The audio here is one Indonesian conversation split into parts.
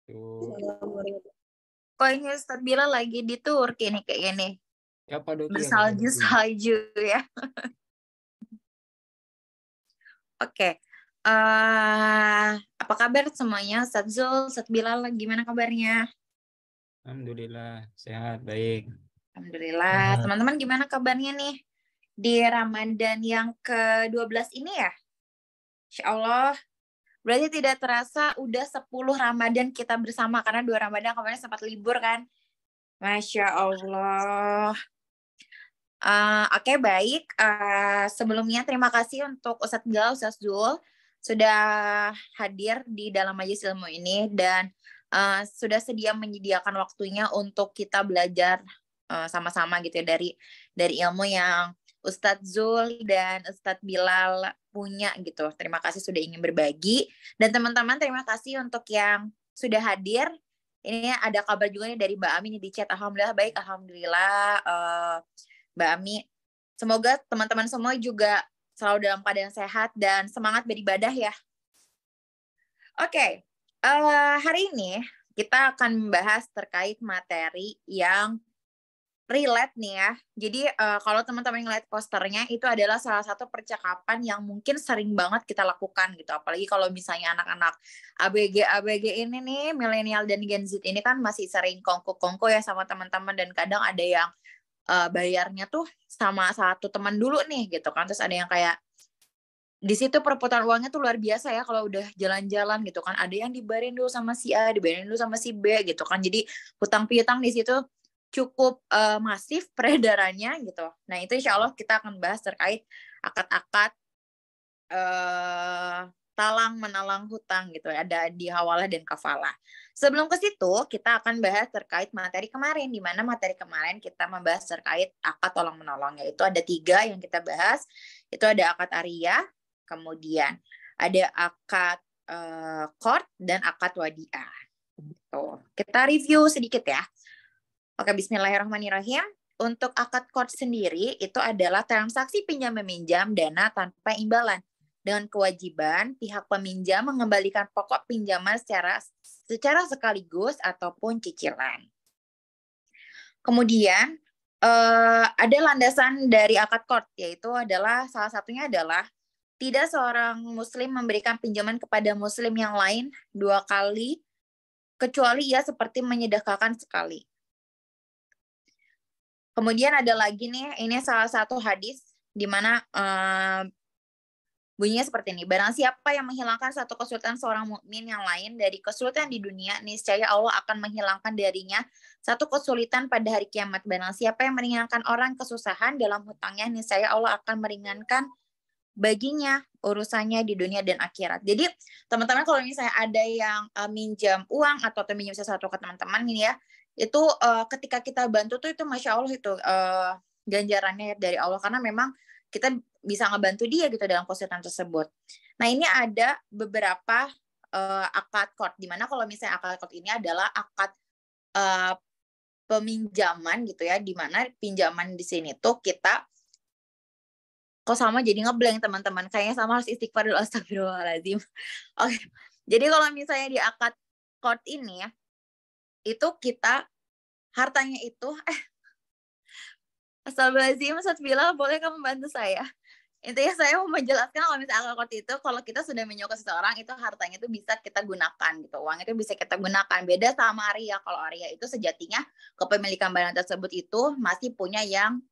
Tuh. Kok ini Ustadz Bila lagi di Turki nih kayak gini. Bersalju-salju ya. Oke. Apa kabar semuanya? Ustadz Zul, Ustadz Bilal, gimana kabarnya? Alhamdulillah, sehat, baik. Alhamdulillah. Teman-teman gimana kabarnya nih? Di Ramadan yang ke-12 ini ya? Insya Allah. Berarti tidak terasa udah 10 Ramadan kita bersama. Karena 2 Ramadan kemarin sempat libur kan? Masya Allah. Oke, baik. Sebelumnya terima kasih untuk Ustadz Bilal, Ustadz Zul sudah hadir di dalam majelis ilmu ini dan sudah sedia menyediakan waktunya untuk kita belajar sama-sama gitu ya dari ilmu yang Ustadz Zul dan Ustadz Bilal punya gitu. Terima kasih sudah ingin berbagi dan teman-teman terima kasih untuk yang sudah hadir. Ini ada kabar juga nih dari Mbak Ami nih di chat. Alhamdulillah baik, alhamdulillah. Mbak Ami, semoga teman-teman semua juga selalu dalam keadaan sehat dan semangat beribadah ya. Oke, hari ini kita akan membahas terkait materi yang relate nih ya. Jadi kalau teman-teman ngeliat posternya itu adalah salah satu percakapan yang mungkin sering banget kita lakukan gitu. Apalagi kalau misalnya anak-anak ABG ini nih, milenial dan Gen Z ini kan masih sering kongko-kongko ya sama teman-teman dan kadang ada yang bayarnya tuh sama satu teman dulu nih gitu kan. Terus ada yang kayak di situ perputaran uangnya tuh luar biasa ya kalau udah jalan-jalan gitu kan. Ada yang dibayarin dulu sama si A, dibayarin dulu sama si B gitu kan. Jadi hutang piutang di situ cukup masif peredarannya gitu. Nah, itu insya Allah kita akan bahas terkait akad-akad talang menalang hutang gitu ya, ada di hawalah dan kafalah. Sebelum ke situ, kita akan bahas terkait materi kemarin, di mana materi kemarin kita membahas terkait akad tolong menolong, yaitu ada 3 yang kita bahas, itu ada akad ariyah, kemudian ada akad qard dan akad wadiah. Gitu. Kita review sedikit ya. Oke, bismillahirrahmanirrahim. Untuk akad qard sendiri itu adalah transaksi pinjam meminjam dana tanpa imbalan dengan kewajiban pihak peminjam mengembalikan pokok pinjaman secara sekaligus ataupun cicilan. Kemudian ada landasan dari akad qard, yaitu adalah salah satunya adalah tidak seorang muslim memberikan pinjaman kepada muslim yang lain 2 kali kecuali ia seperti menyedekahkan sekali. Kemudian ada lagi nih, ini salah satu hadis di mana bunyinya seperti ini. Barang siapa yang menghilangkan satu kesulitan seorang mukmin yang lain dari kesulitan di dunia, niscaya Allah akan menghilangkan darinya satu kesulitan pada hari kiamat. Barang siapa yang meringankan orang kesusahan dalam hutangnya, niscaya Allah akan meringankan baginya urusannya di dunia dan akhirat. Jadi teman-teman kalau misalnya ada yang minjam uang atau minjam sesuatu ke teman-teman ini ya, itu ketika kita bantu tuh itu Masya Allah itu ganjarannya dari Allah karena memang kita bisa ngebantu dia gitu dalam kesulitan tersebut. Nah ini ada beberapa akad qard, dimana kalau misalnya akad qard ini adalah akad peminjaman gitu ya, dimana pinjaman di sini tuh kita kok sama jadi ngeblank teman-teman, kayaknya sama harus istighfar dulu, astagfirullahaladzim. Oke, jadi kalau misalnya di akad qard ini ya, itu kita hartanya itu astagfirullahaladzim, Ustadz Bilal boleh kamu bantu saya? Intinya saya mau menjelaskan kalau misalnya akad qard itu kalau kita sudah menyukai seseorang itu hartanya itu bisa kita gunakan gitu, uang itu bisa kita gunakan. Beda sama Aria, kalau Aria itu sejatinya kepemilikan barang tersebut itu masih punya yang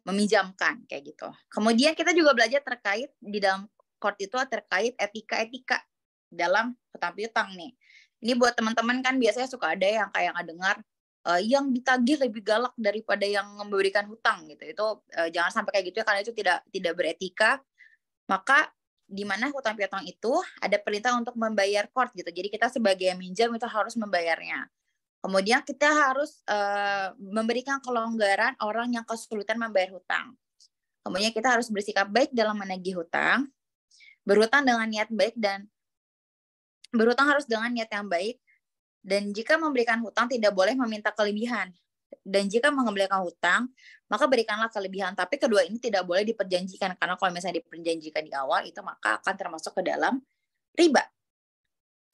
meminjamkan kayak gitu. Kemudian kita juga belajar terkait di dalam qard itu terkait etika-etika dalam hutang piutang nih. Ini buat teman-teman kan biasanya suka ada yang kayak ngedengar yang ditagih lebih galak daripada yang memberikan hutang gitu. Itu jangan sampai kayak gitu ya karena itu tidak beretika. Maka di mana hutang piutang itu ada perintah untuk membayar qard gitu. Jadi kita sebagai yang minjam itu harus membayarnya. Kemudian kita harus memberikan kelonggaran orang yang kesulitan membayar hutang. Kemudian kita harus bersikap baik dalam menagih hutang, berhutang dengan niat baik dan berhutang harus dengan niat yang baik. Dan jika memberikan hutang tidak boleh meminta kelebihan. Dan jika mengembalikan hutang, maka berikanlah kelebihan. Tapi kedua ini tidak boleh diperjanjikan karena kalau misalnya diperjanjikan di awal itu maka akan termasuk ke dalam riba.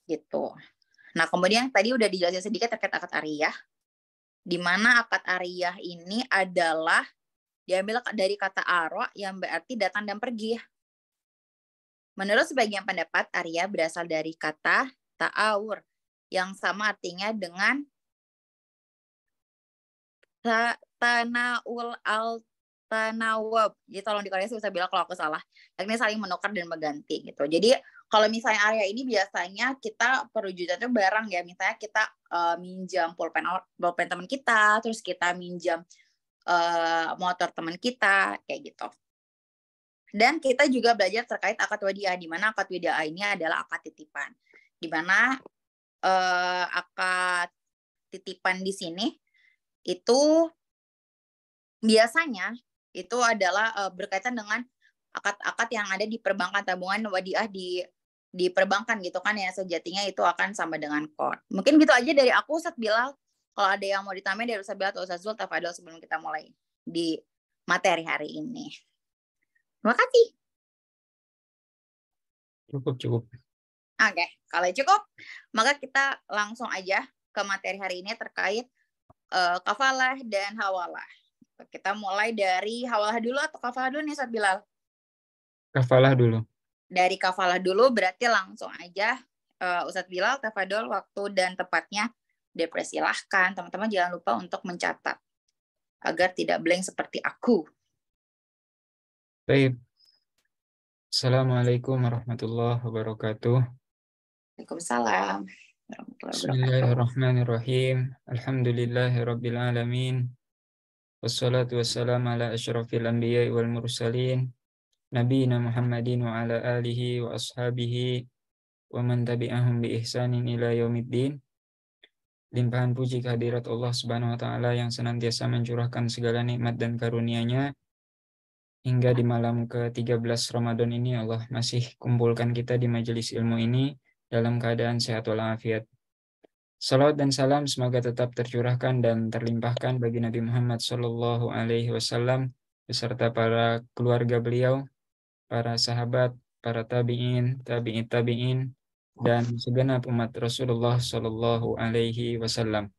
Gitu. Nah, kemudian tadi udah dijelasin sedikit terkait akad ariyah, di mana akad ariyah ini adalah diambil dari kata aro yang berarti datang dan pergi. Menurut sebagian pendapat, ariyah berasal dari kata ta'awur yang sama artinya dengan tanaul al tanawab. Jadi tolong dikoreksi bisa bilang kalau aku salah. Ini saling menukar dan mengganti gitu. Jadi kalau misalnya area ini biasanya kita perwujudan itu barang ya. Misalnya kita minjam pulpen teman kita, terus kita minjam motor teman kita, kayak gitu. Dan kita juga belajar terkait akad wadiah, di mana akad wadiah ini adalah akad titipan. Di mana akad titipan di sini itu biasanya itu adalah berkaitan dengan akad-akad yang ada di perbankan, tabungan wadiah di perbankan gitu kan ya, sejatinya itu akan sama dengan qard. Mungkin gitu aja dari aku, Ustadz Bilal. Kalau ada yang mau ditambahin dari Ustadz Bilal atau Ustadz Zul, tafadhol sebelum kita mulai di materi hari ini. Terima kasih. Cukup. Oke, kalau cukup, maka kita langsung aja ke materi hari ini terkait kafalah dan hawalah. Kita mulai dari hawalah dulu atau kafalah dulu nih, Ustadz Bilal? Kafalah dulu. Dari kafalah dulu, berarti langsung aja Ustadz Bilal, tafadhol waktu dan tepatnya dipersilahkan. Teman-teman jangan lupa untuk mencatat agar tidak blank seperti aku. Baik. Assalamualaikum warahmatullahi wabarakatuh. Waalaikumsalam warahmatullahi wabarakatuh. Bismillahirrahmanirrahim. Alhamdulillahirabbil alamin. Wassalatu wassalamu ala asyrafil anbiya'i wal mursalin. Nabiyina Muhammadin wa ala alihi wa ashabihi wa man tabi'ahum bi ihsanin ila yaumiddin. Limpahan puji kehadirat Allah Subhanahu wa taala yang senantiasa mencurahkan segala nikmat dan karunia-Nya hingga di malam ke-13 Ramadan ini Allah masih kumpulkan kita di majelis ilmu ini dalam keadaan sehat walafiat. Salawat dan salam semoga tetap tercurahkan dan terlimpahkan bagi Nabi Muhammad SAW beserta para keluarga beliau, para sahabat, para tabi'in, tabi'in, dan segenap umat Rasulullah SAW.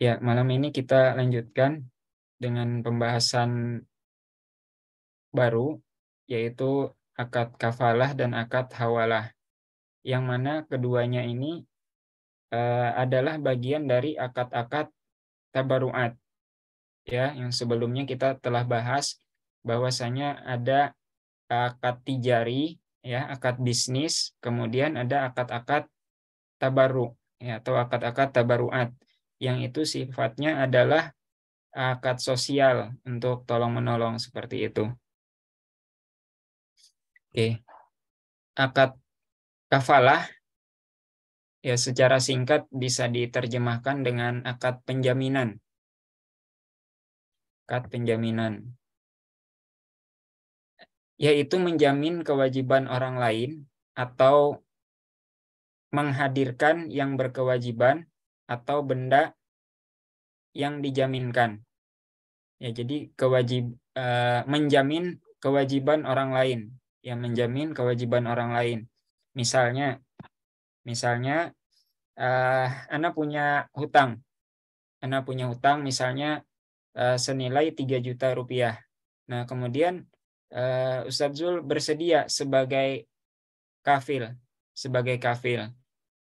Ya, malam ini kita lanjutkan dengan pembahasan baru, yaitu akad kafalah dan akad hawalah, yang mana keduanya ini adalah bagian dari akad-akad tabaruat, ya, yang sebelumnya kita telah bahas bahwasanya ada akad tijari, ya, akad bisnis, kemudian ada akad-akad tabaru, ya, atau akad-akad tabaruat, yang itu sifatnya adalah akad sosial untuk tolong menolong seperti itu. Oke, akad kafalah ya secara singkat bisa diterjemahkan dengan akad penjaminan. Akad penjaminan yaitu menjamin kewajiban orang lain atau menghadirkan yang berkewajiban atau benda yang dijaminkan. Ya, jadi menjamin kewajiban orang lain, ya, menjamin kewajiban orang lain. Misalnya Anda punya hutang. Misalnya senilai 3 juta rupiah. Nah, kemudian Ustadz Zul bersedia sebagai kafil.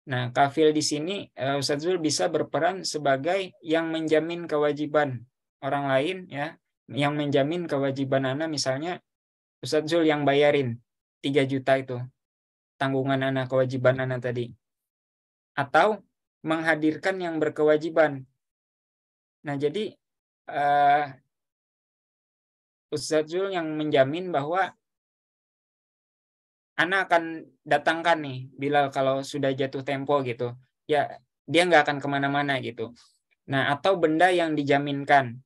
Nah, kafil di sini Ustadz Zul bisa berperan sebagai yang menjamin kewajiban orang lain, ya, yang menjamin kewajiban Anda. Misalnya Ustadz Zul yang bayarin 3 juta itu tanggungan Anda, kewajiban Anda tadi, atau menghadirkan yang berkewajiban. Nah, jadi Ustadz Zul yang menjamin bahwa Anda akan datangkan nih Bilal kalau sudah jatuh tempo gitu, ya, dia nggak akan kemana-mana gitu. Nah, atau benda yang dijaminkan,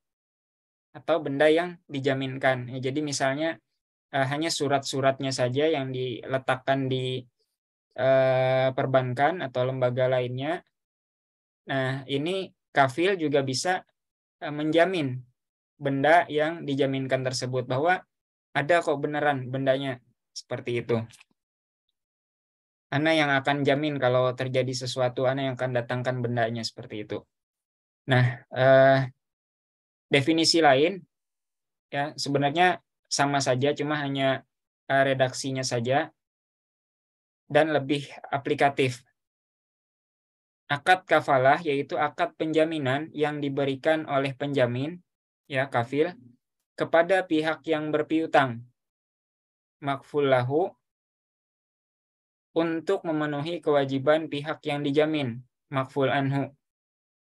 ya, jadi misalnya hanya surat-suratnya saja yang diletakkan di perbankan atau lembaga lainnya. Nah, ini kafil juga bisa menjamin benda yang dijaminkan tersebut bahwa ada kok beneran bendanya, seperti itu. Ana yang akan jamin kalau terjadi sesuatu, ana yang akan datangkan bendanya seperti itu. Nah, definisi lain ya sebenarnya sama saja, cuma hanya redaksinya saja dan lebih aplikatif. Akad kafalah yaitu akad penjaminan yang diberikan oleh penjamin, ya kafil, kepada pihak yang berpiutang, makful lahu, untuk memenuhi kewajiban pihak yang dijamin, makful anhu,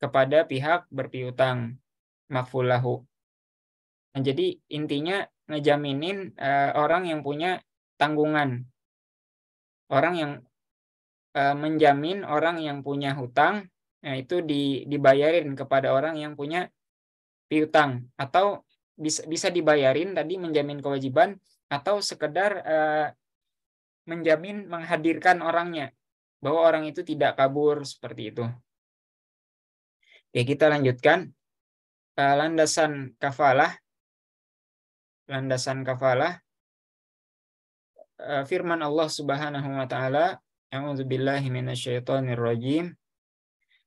kepada pihak berpiutang, makful lahu. Nah, jadi intinya ngejaminin orang yang punya tanggungan, orang yang menjamin orang yang punya hutang, nah itu dibayarin kepada orang yang punya piutang, atau bisa dibayarin tadi menjamin kewajiban, atau sekedar menjamin menghadirkan orangnya bahwa orang itu tidak kabur seperti itu. Ya, kita lanjutkan landasan kafalah. Landasan kafalah firman Allah Subhanahu wa taala, a'udzubillahi minasyaitonir rajim.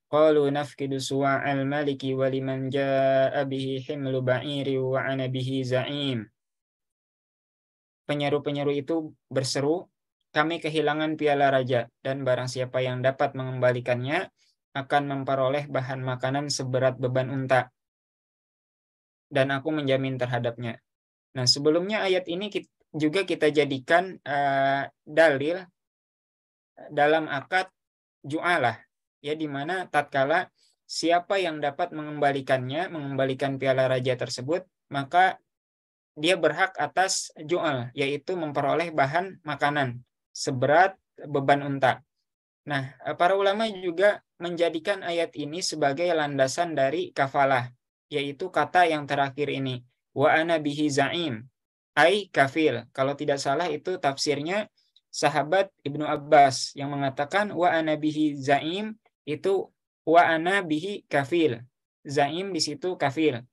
Qalu nafkidu suwa'al maliki wa liman jaa'a bihi himlu ba'iri wa ana bihi za'im. Penyeru-penyeru itu berseru, kami kehilangan piala raja, dan barang siapa yang dapat mengembalikannya akan memperoleh bahan makanan seberat beban unta, dan aku menjamin terhadapnya. Nah, sebelumnya ayat ini juga kita jadikan dalil dalam akad ju'alah, ya, di mana tatkala siapa yang dapat mengembalikan piala raja tersebut, maka dia berhak atas ju'al, yaitu memperoleh bahan makanan seberat beban unta. Nah, para ulama juga menjadikan ayat ini sebagai landasan dari kafalah, yaitu kata yang terakhir ini, wa ana bihi za'im, ai kafil. Kalau tidak salah itu tafsirnya sahabat Ibnu Abbas yang mengatakan wa ana bihi za'im, itu wa ana bihi kafil. Za'im di situ kafil,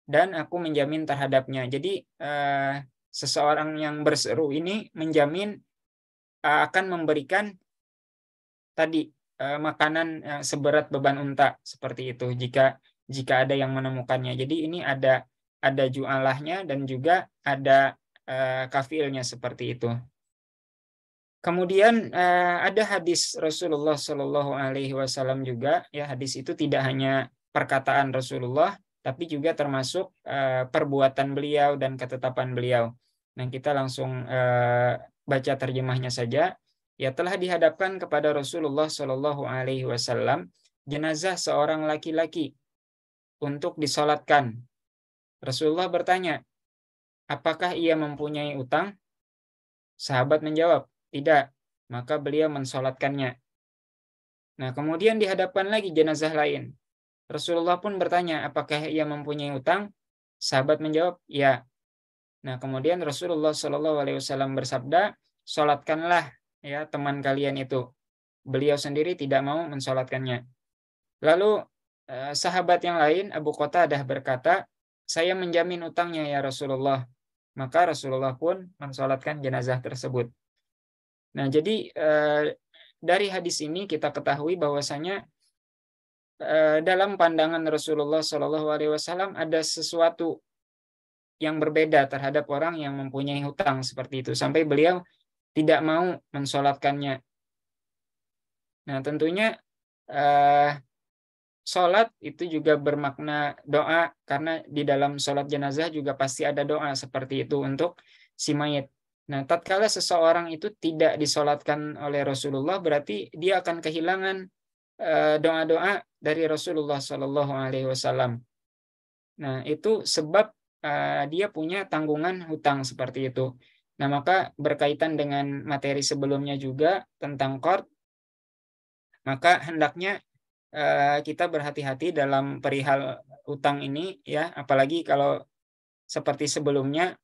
dan aku menjamin terhadapnya. Jadi seseorang yang berseru ini menjamin akan memberikan tadi makanan seberat beban unta seperti itu jika ada yang menemukannya. Jadi ini ada ju'alahnya dan juga ada kafilnya seperti itu. Kemudian ada hadis Rasulullah Shallallahu Alaihi Wasallam juga, ya, hadis itu tidak hanya perkataan Rasulullah, tapi juga termasuk perbuatan beliau dan ketetapan beliau. Nah, kita langsung baca terjemahnya saja. Ya, telah dihadapkan kepada Rasulullah Shallallahu Alaihi Wasallam jenazah seorang laki-laki untuk disolatkan. Rasulullah bertanya, apakah ia mempunyai utang? Sahabat menjawab, tidak. Maka beliau mensolatkannya. Nah, kemudian dihadapkan lagi jenazah lain. Rasulullah pun bertanya, apakah ia mempunyai utang? Sahabat menjawab, ya. Nah, kemudian Rasulullah SAW bersabda, solatkanlah, ya, teman kalian itu. Beliau sendiri tidak mau mensolatkannya. Lalu sahabat yang lain, Abu Qatadah berkata, saya menjamin utangnya ya Rasulullah. Maka Rasulullah pun mensolatkan jenazah tersebut. Nah, jadi dari hadis ini kita ketahui bahwasanya dalam pandangan Rasulullah SAW ada sesuatu yang berbeda terhadap orang yang mempunyai hutang seperti itu, sampai beliau tidak mau mensolatkannya. Nah, tentunya sholat itu juga bermakna doa, karena di dalam sholat jenazah juga pasti ada doa seperti itu untuk si mayit. Nah, tatkala seseorang itu tidak disolatkan oleh Rasulullah, berarti dia akan kehilangan doa-doa dari Rasulullah Shallallahu Alaihi Wasallam. Nah, itu sebab dia punya tanggungan hutang seperti itu. Nah, maka berkaitan dengan materi sebelumnya juga tentang qard, maka hendaknya kita berhati-hati dalam perihal utang ini, ya, apalagi kalau seperti sebelumnya.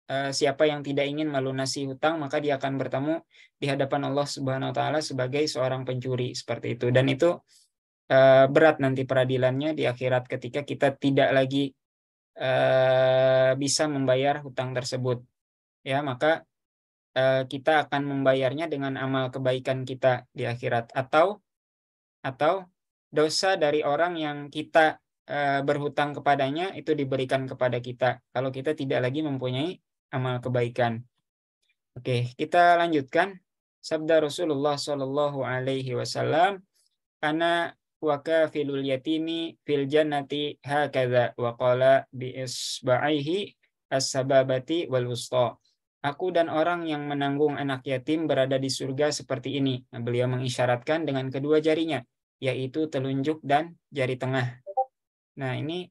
Siapa yang tidak ingin melunasi hutang, maka dia akan bertemu di hadapan Allah Subhanahu wa taala sebagai seorang pencuri seperti itu. Dan itu berat nanti peradilannya di akhirat ketika kita tidak lagi bisa membayar hutang tersebut. Ya, maka kita akan membayarnya dengan amal kebaikan kita di akhirat, atau dosa dari orang yang kita berhutang kepadanya itu diberikan kepada kita kalau kita tidak lagi mempunyai amal kebaikan. Oke, kita lanjutkan. Sabda Rasulullah Shallallahu Alaihi Wasallam, "Ana wa kafilul yatimi fil jannati hakadha wa qala bi isba'ihi as-sababati wal wusta." Aku dan orang yang menanggung anak yatim berada di surga seperti ini. Nah, beliau mengisyaratkan dengan kedua jarinya, yaitu telunjuk dan jari tengah. Nah, ini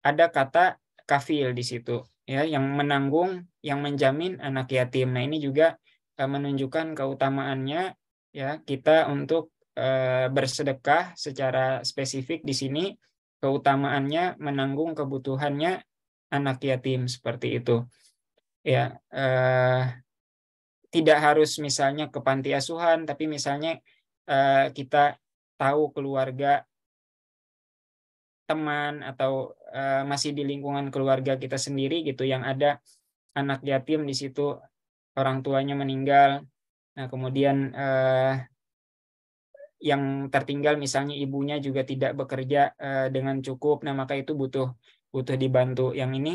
ada kata kafil di situ, ya, yang menanggung, yang menjamin anak yatim. Nah, ini juga menunjukkan keutamaannya, ya, kita untuk bersedekah secara spesifik di sini, keutamaannya menanggung kebutuhannya anak yatim seperti itu. Ya, tidak harus misalnya ke panti asuhan, tapi misalnya kita tahu keluarga, teman, atau masih di lingkungan keluarga kita sendiri gitu yang ada anak yatim di situ, orang tuanya meninggal. Nah, kemudian yang tertinggal misalnya ibunya juga tidak bekerja dengan cukup. Nah, maka itu butuh dibantu. Yang ini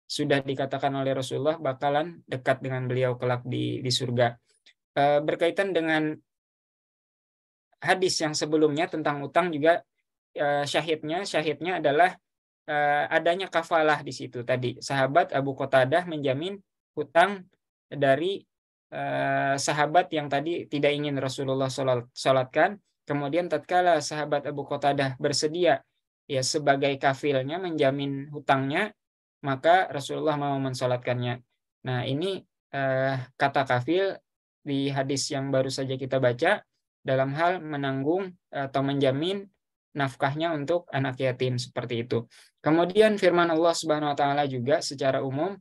sudah dikatakan oleh Rasulullah bakalan dekat dengan beliau kelak di surga. Berkaitan dengan hadis yang sebelumnya tentang utang juga, syahidnya adalah adanya kafalah di situ tadi. Sahabat Abu Qatadah menjamin hutang dari sahabat yang tadi tidak ingin Rasulullah sholatkan. Kemudian tatkala sahabat Abu Qatadah bersedia ya sebagai kafilnya menjamin hutangnya, maka Rasulullah mau mensolatkannya. Nah, ini kata kafil di hadis yang baru saja kita baca dalam hal menanggung atau menjamin nafkahnya untuk anak yatim seperti itu. Kemudian firman Allah Subhanahu wa taala juga secara umum,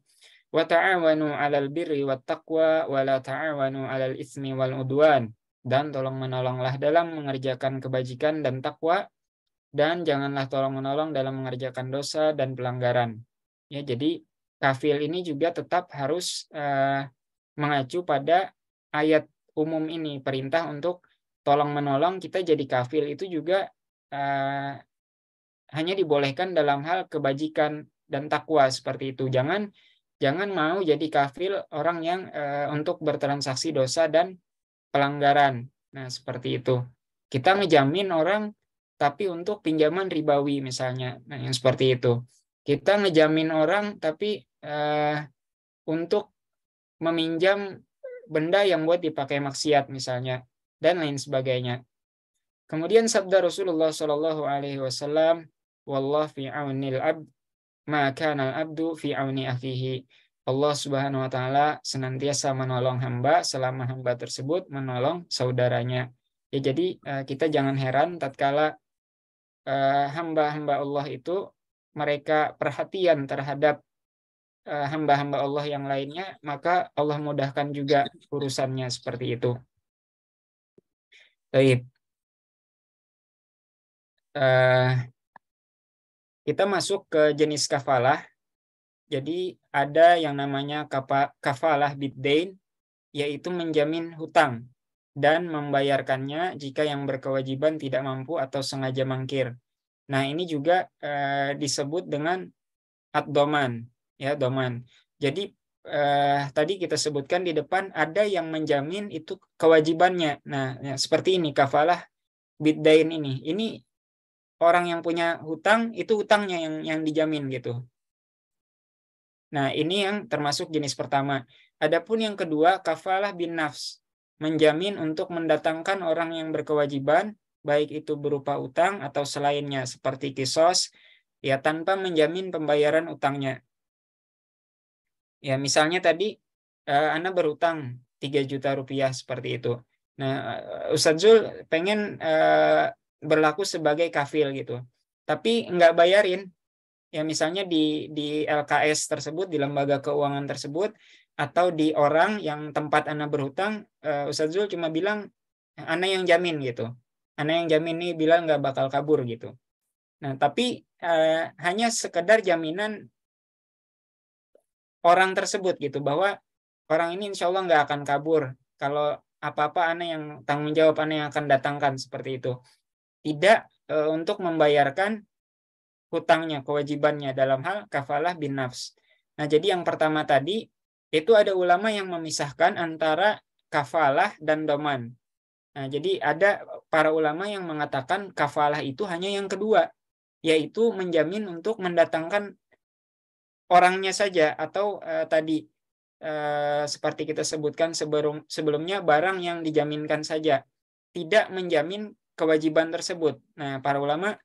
wa ta'awanu 'alal birri wat taqwa wa la ta'awanu 'alal itsmi wal udwan, dan tolong menolonglah dalam mengerjakan kebajikan dan takwa, dan janganlah tolong menolong dalam mengerjakan dosa dan pelanggaran. Ya, jadi kafil ini juga tetap harus mengacu pada ayat umum ini, perintah untuk tolong menolong. Kita jadi kafil itu juga hanya dibolehkan dalam hal kebajikan dan takwa seperti itu. Jangan mau jadi kafil orang yang untuk bertransaksi dosa dan pelanggaran. Nah, seperti itu. Kita ngejamin orang tapi untuk pinjaman ribawi misalnya. Nah, yang seperti itu. Kita ngejamin orang tapi untuk meminjam benda yang buat dipakai maksiat misalnya, dan lain sebagainya. Kemudian sabda Rasulullah Shallallahu Alaihi Wasallam, "Wallah fi aunil abd, maka al abdu fi auni akhihi." Allah Subhanahu Wa Taala senantiasa menolong hamba selama hamba tersebut menolong saudaranya. Ya, jadi kita jangan heran tatkala hamba-hamba Allah itu mereka perhatian terhadap hamba-hamba Allah yang lainnya, maka Allah mudahkan juga urusannya seperti itu. Baik. Kita masuk ke jenis kafalah. Jadi ada yang namanya kafalah biddain, yaitu menjamin hutang dan membayarkannya jika yang berkewajiban tidak mampu atau sengaja mangkir. Nah, ini juga disebut dengan ad-doman, ya, doman. Jadi tadi kita sebutkan di depan ada yang menjamin itu kewajibannya. Nah, ya, seperti ini kafalah biddain ini. Ini orang yang punya hutang, itu hutangnya yang dijamin gitu. Nah, ini yang termasuk jenis pertama. Adapun yang kedua, kafalah bin nafs, menjamin untuk mendatangkan orang yang berkewajiban, baik itu berupa utang atau selainnya, seperti kisos, ya, tanpa menjamin pembayaran utangnya. Ya, misalnya tadi Anda berutang 3 juta rupiah seperti itu. Nah, Ustadz Zul pengen berlaku sebagai kafil gitu, tapi nggak bayarin. Ya, misalnya di LKS tersebut, di lembaga keuangan tersebut, atau di orang yang tempat Anda berhutang, Ustadz Zul cuma bilang, Anda yang jamin gitu. Anda yang jamin nih, bilang nggak bakal kabur gitu. Nah, tapi hanya sekedar jaminan orang tersebut gitu, bahwa orang ini insya Allah nggak akan kabur. Kalau apa-apa ana yang tanggung jawab ana yang akan datangkan, seperti itu. Tidak untuk membayarkan hutangnya, kewajibannya dalam hal kafalah bin nafs. Nah, jadi yang pertama tadi itu ada ulama yang memisahkan antara kafalah dan doman. Nah, jadi ada para ulama yang mengatakan kafalah itu hanya yang kedua, yaitu menjamin untuk mendatangkan orangnya saja, atau tadi seperti kita sebutkan sebelumnya, barang yang dijaminkan saja, tidak menjamin kewajiban tersebut. Nah, para ulama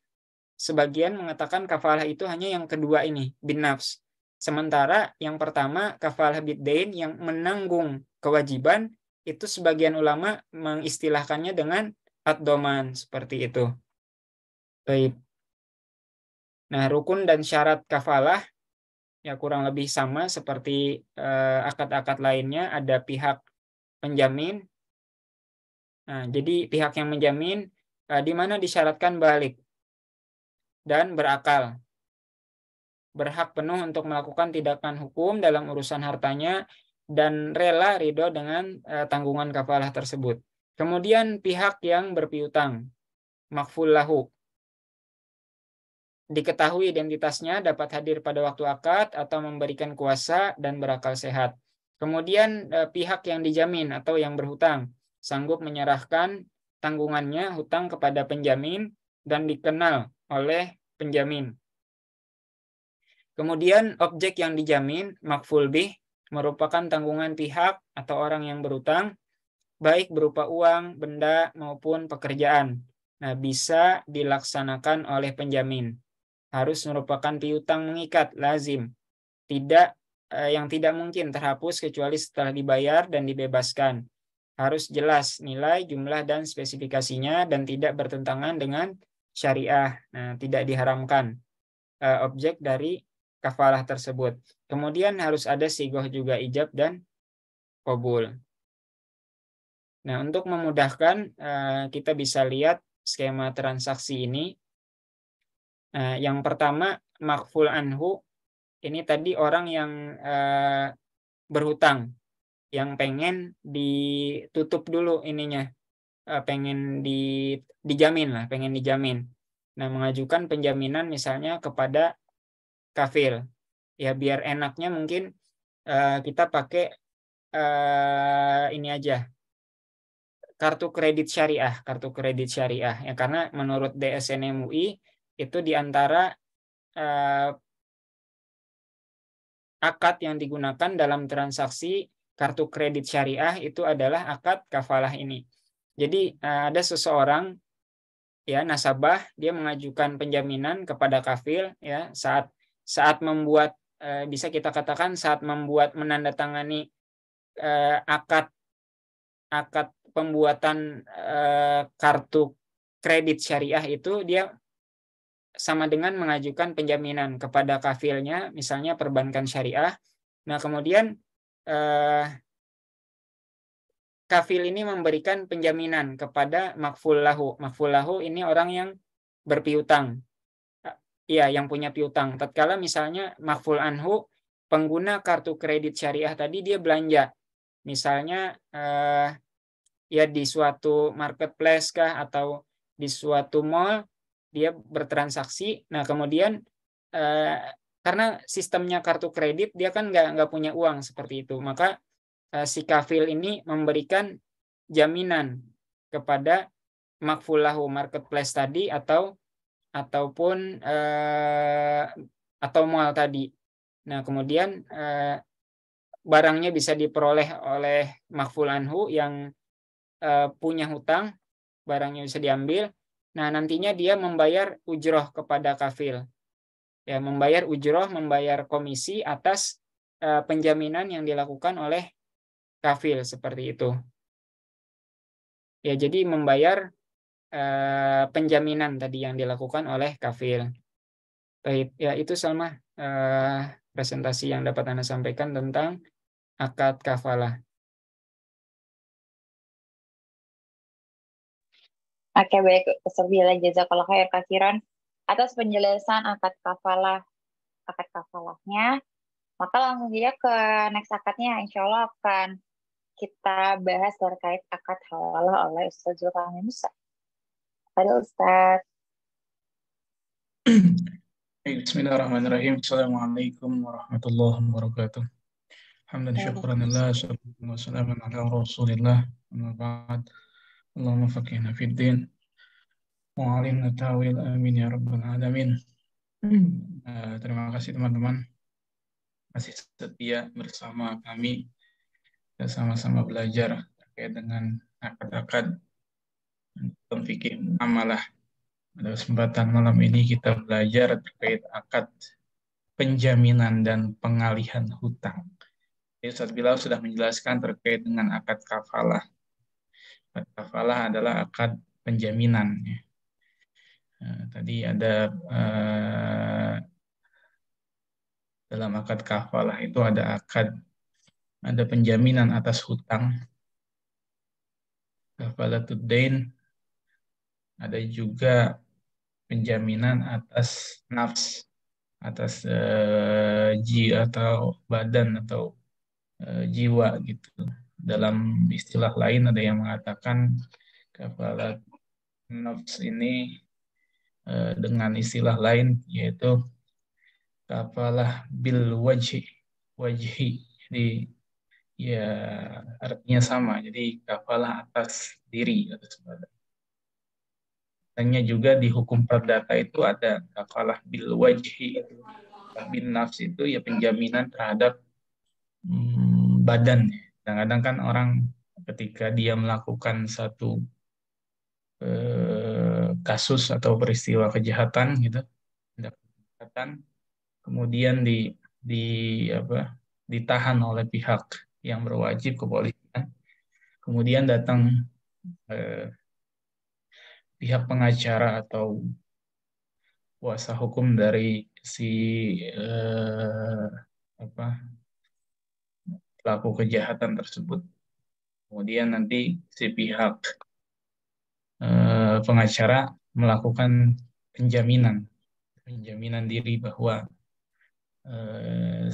sebagian mengatakan kafalah itu hanya yang kedua ini, bin nafs. Sementara yang pertama, kafalah biddain, yang menanggung kewajiban, itu sebagian ulama mengistilahkannya dengan ad-doman, seperti itu. Baik. Nah, rukun dan syarat kafalah ya kurang lebih sama seperti akad-akad lainnya. Ada pihak penjamin. Nah, jadi pihak yang menjamin di mana disyaratkan balik dan berakal, berhak penuh untuk melakukan tindakan hukum dalam urusan hartanya, dan rela ridho dengan tanggungan kafalah tersebut. Kemudian pihak yang berpiutang, makful lahu, diketahui identitasnya, dapat hadir pada waktu akad atau memberikan kuasa dan berakal sehat. Kemudian pihak yang dijamin atau yang berhutang sanggup menyerahkan tanggungannya hutang kepada penjamin dan dikenal oleh penjamin. Kemudian objek yang dijamin, makful bih, merupakan tanggungan pihak atau orang yang berutang, baik berupa uang, benda, maupun pekerjaan. Nah, bisa dilaksanakan oleh penjamin. Harus merupakan piutang mengikat, lazim. Yang tidak mungkin terhapus kecuali setelah dibayar dan dibebaskan. Harus jelas nilai, jumlah, dan spesifikasinya, dan tidak bertentangan dengan syariah. Nah, tidak diharamkan objek dari kafalah tersebut. Kemudian harus ada sigoh juga, ijab dan qabul. Nah, untuk memudahkan kita bisa lihat skema transaksi ini. Yang pertama, makful anhu, ini tadi orang yang berhutang, yang pengen ditutup dulu ininya, pengen dijamin lah, pengen dijamin. Nah, mengajukan penjaminan misalnya kepada kafil. Ya, biar enaknya mungkin kita pakai ini aja, kartu kredit syariah ya, karena menurut DSN MUI itu diantara akad yang digunakan dalam transaksi kartu kredit syariah itu adalah akad kafalah ini. Jadi ada seseorang ya, nasabah, dia mengajukan penjaminan kepada kafil ya, saat membuat bisa kita katakan saat membuat menandatangani akad pembuatan kartu kredit syariah itu, dia sama dengan mengajukan penjaminan kepada kafilnya, misalnya perbankan syariah. Nah, kemudian kafil ini memberikan penjaminan kepada makful lahu. Makful lahu ini orang yang berpiutang. Iya, yang punya piutang. Tatkala misalnya makful anhu, pengguna kartu kredit syariah tadi, dia belanja. Misalnya ya di suatu marketplace kah, atau di suatu mall, dia bertransaksi. Nah, kemudian karena sistemnya kartu kredit, dia kan nggak punya uang seperti itu, maka si kafil ini memberikan jaminan kepada makfulahu marketplace tadi, ataupun atau mall tadi. Nah, kemudian barangnya bisa diperoleh oleh makful anhu yang punya hutang, barangnya bisa diambil. Nah, nantinya dia membayar ujroh kepada kafil. Ya, membayar ujroh, membayar komisi atas penjaminan yang dilakukan oleh kafil, seperti itu. Ya, jadi membayar penjaminan tadi yang dilakukan oleh kafil. Baik, ya itu Salma presentasi yang dapat Anda sampaikan tentang akad kafalah. Oke, baik. Bismillah, jazakallah khair kasiran atas penjelasan akad kafalahnya. Maka langsung saja ke next akadnya, insya Allah akan kita bahas terkait akad hawalah oleh Ustaz Zulkarnain Musa. Pada Ustaz. Bismillahirrahmanirrahim. Assalamualaikum warahmatullahi wabarakatuh. Hamdan syukuranillah, assalamualaikum wassalamu ala rasulillah, amma ba'd. Allahumma faqihna fid din, wa alimna ta'wil, amin ya rabbal alamin. Terima kasih teman-teman masih setia bersama kami. Kita sama-sama belajar terkait dengan akad-akad dalam fikih muamalah. Pada kesempatan malam ini kita belajar terkait akad penjaminan dan pengalihan hutang. Ustaz Bilal sudah menjelaskan terkait dengan akad kafalah. Akad kafalah adalah akad penjaminan. Tadi ada dalam akad kafalah itu ada penjaminan atas hutang, kafalatud dain, ada juga penjaminan atas nafs, atas atau badan atau jiwa gitu. Dalam istilah lain ada yang mengatakan kafalat nafs ini dengan istilah lain yaitu kafalah bil wajhi. Jadi ya artinya sama. Jadi kafalah atas diri, atas badan. Hanya juga di hukum perdata itu ada kafalah bil wajhi, bin nafs itu ya penjaminan terhadap badan. Kadang-kadang kan orang ketika dia melakukan satu kasus atau peristiwa kejahatan gitu, kemudian ditahan oleh pihak yang berwajib, kepolisian, kemudian datang pihak pengacara atau kuasa hukum dari si pelaku kejahatan tersebut. Kemudian nanti si pihak pengacara melakukan penjaminan diri bahwa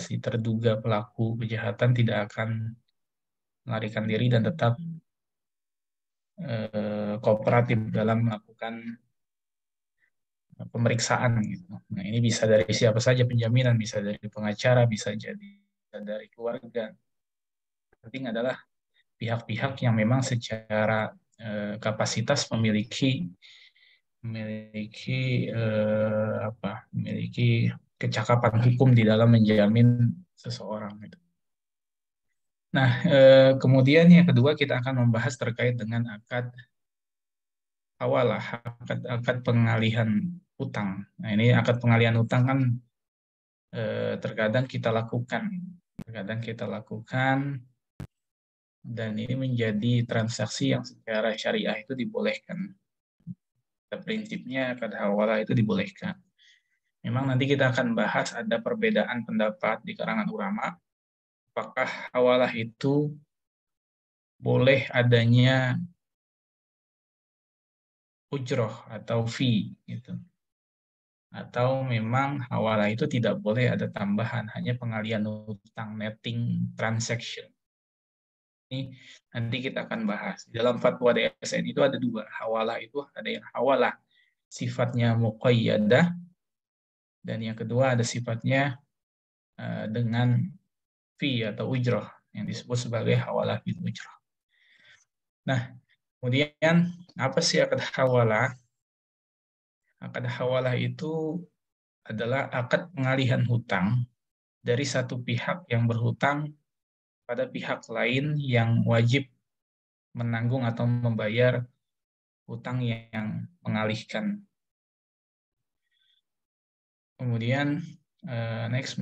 si terduga pelaku kejahatan tidak akan melarikan diri dan tetap kooperatif dalam melakukan pemeriksaan gitu. Nah, ini bisa dari siapa saja penjaminan, bisa dari pengacara, bisa dari keluarga. Penting adalah pihak-pihak yang memang secara kapasitas memiliki kecakapan hukum di dalam menjamin seseorang gitu. Nah, kemudian yang kedua kita akan membahas terkait dengan akad hawalah, akad pengalihan utang. Nah, ini akad pengalihan utang kan terkadang kita lakukan dan ini menjadi transaksi yang secara syariah itu dibolehkan. Prinsipnya akad hawalah itu dibolehkan. Memang nanti kita akan bahas ada perbedaan pendapat di kalangan ulama. Apakah hawalah itu boleh adanya ujroh atau fee gitu. Atau memang hawalah itu tidak boleh ada tambahan, hanya pengalihan utang, netting transaction. Ini nanti kita akan bahas. Dalam fatwa DSN itu ada dua. Hawalah itu ada yang hawalah sifatnya muqayyadah, dan yang kedua ada sifatnya dengan fee atau ujroh yang disebut sebagai hawalah bil ujroh. Nah, kemudian apa sih akad hawalah? Akad hawalah itu adalah akad pengalihan hutang dari satu pihak yang berhutang pada pihak lain yang wajib menanggung atau membayar hutang yang mengalihkan. Kemudian next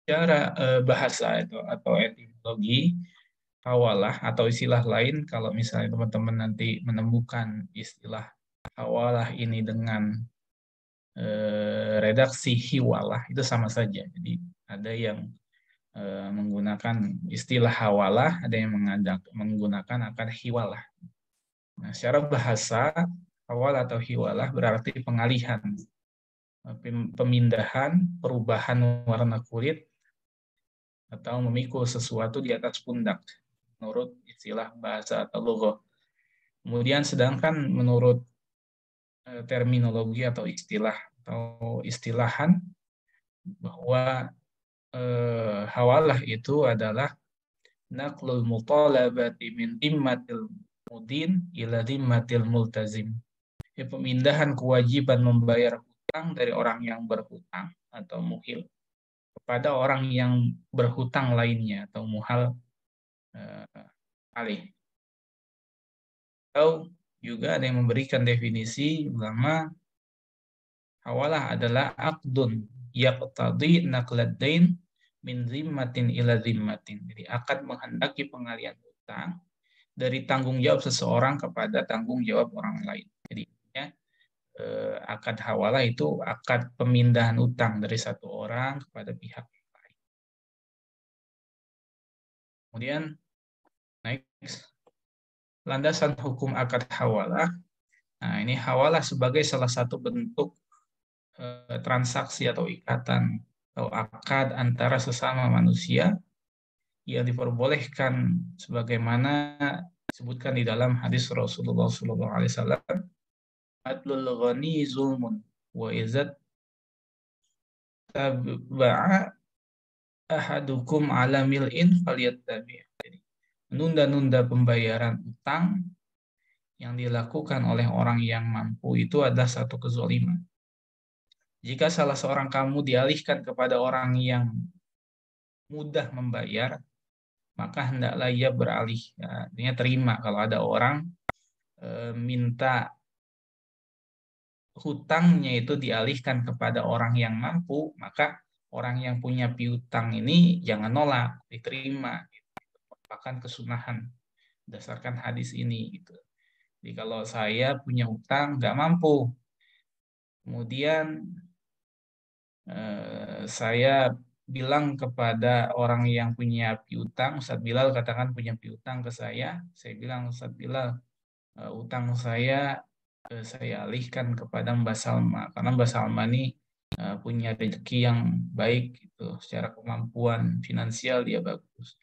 cara bahasa itu atau etimologi hawalah atau istilah lain, kalau misalnya teman-teman nanti menemukan istilah hawalah ini dengan redaksi hiwalah itu sama saja. Jadi ada yang menggunakan istilah hawalah, ada yang menggunakan akad hiwalah. Nah, secara bahasa hawalah atau hiwalah berarti pengalihan pemindahan, perubahan warna kulit, atau memikul sesuatu di atas pundak, menurut istilah bahasa atau logo. Kemudian sedangkan menurut terminologi atau istilahan, bahwa hawalah itu adalah naqlul mutalabati min dhimmatil mudin ila dhimmatil multazim. Pemindahan kewajiban membayar hutang dari orang yang berhutang atau muhil kepada orang yang berhutang lainnya atau muhal alih. Atau juga ada yang memberikan definisi ulama, hawalah adalah aqdun yaqtadi naqlad dain min zimmatin ila zimmatin. Jadi akad menghendaki pengalian hutang dari tanggung jawab seseorang kepada tanggung jawab orang lain. Jadi akad hawalah itu akad pemindahan hutang dari satu orang kepada pihak lain. Kemudian next, landasan hukum akad hawalah. Nah, ini hawalah sebagai salah satu bentuk transaksi atau ikatan atau akad antara sesama manusia yang diperbolehkan sebagaimana disebutkan di dalam hadis Rasulullah SAW. Adlul ghani zulmun wa izat taba'a ahadukum ala mil'in falyattabi'. Menunda-nunda pembayaran utang yang dilakukan oleh orang yang mampu itu adalah satu kezaliman. Jika salah seorang kamu dialihkan kepada orang yang mudah membayar, maka hendaklah ia beralih. Ya, artinya terima kalau ada orang minta hutangnya itu dialihkan kepada orang yang mampu, maka orang yang punya piutang ini jangan nolak, diterima. Merupakan kesunahan berdasarkan hadis ini. Gitu. Jadi kalau saya punya hutang nggak mampu, kemudian saya bilang kepada orang yang punya piutang, Ustadz Bilal katakan punya piutang ke saya bilang, Ustadz Bilal, utang saya alihkan kepada Mbak Salma, karena Mbak Salma ini punya rezeki yang baik, gitu, secara kemampuan finansial dia bagus.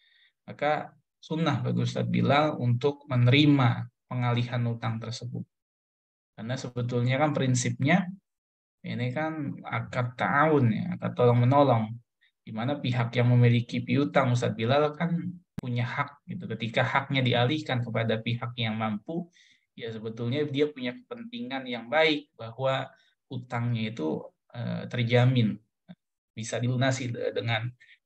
Maka sunnah bagi Ustadz Bilal untuk menerima pengalihan utang tersebut. Karena sebetulnya kan prinsipnya ini kan akad ta'awun, ya, akad tolong-menolong, di mana pihak yang memiliki piutang Ustadz Bilal kan punya hak, gitu. Ketika haknya dialihkan kepada pihak yang mampu, ya sebetulnya dia punya kepentingan yang baik bahwa utangnya itu terjamin bisa dilunasi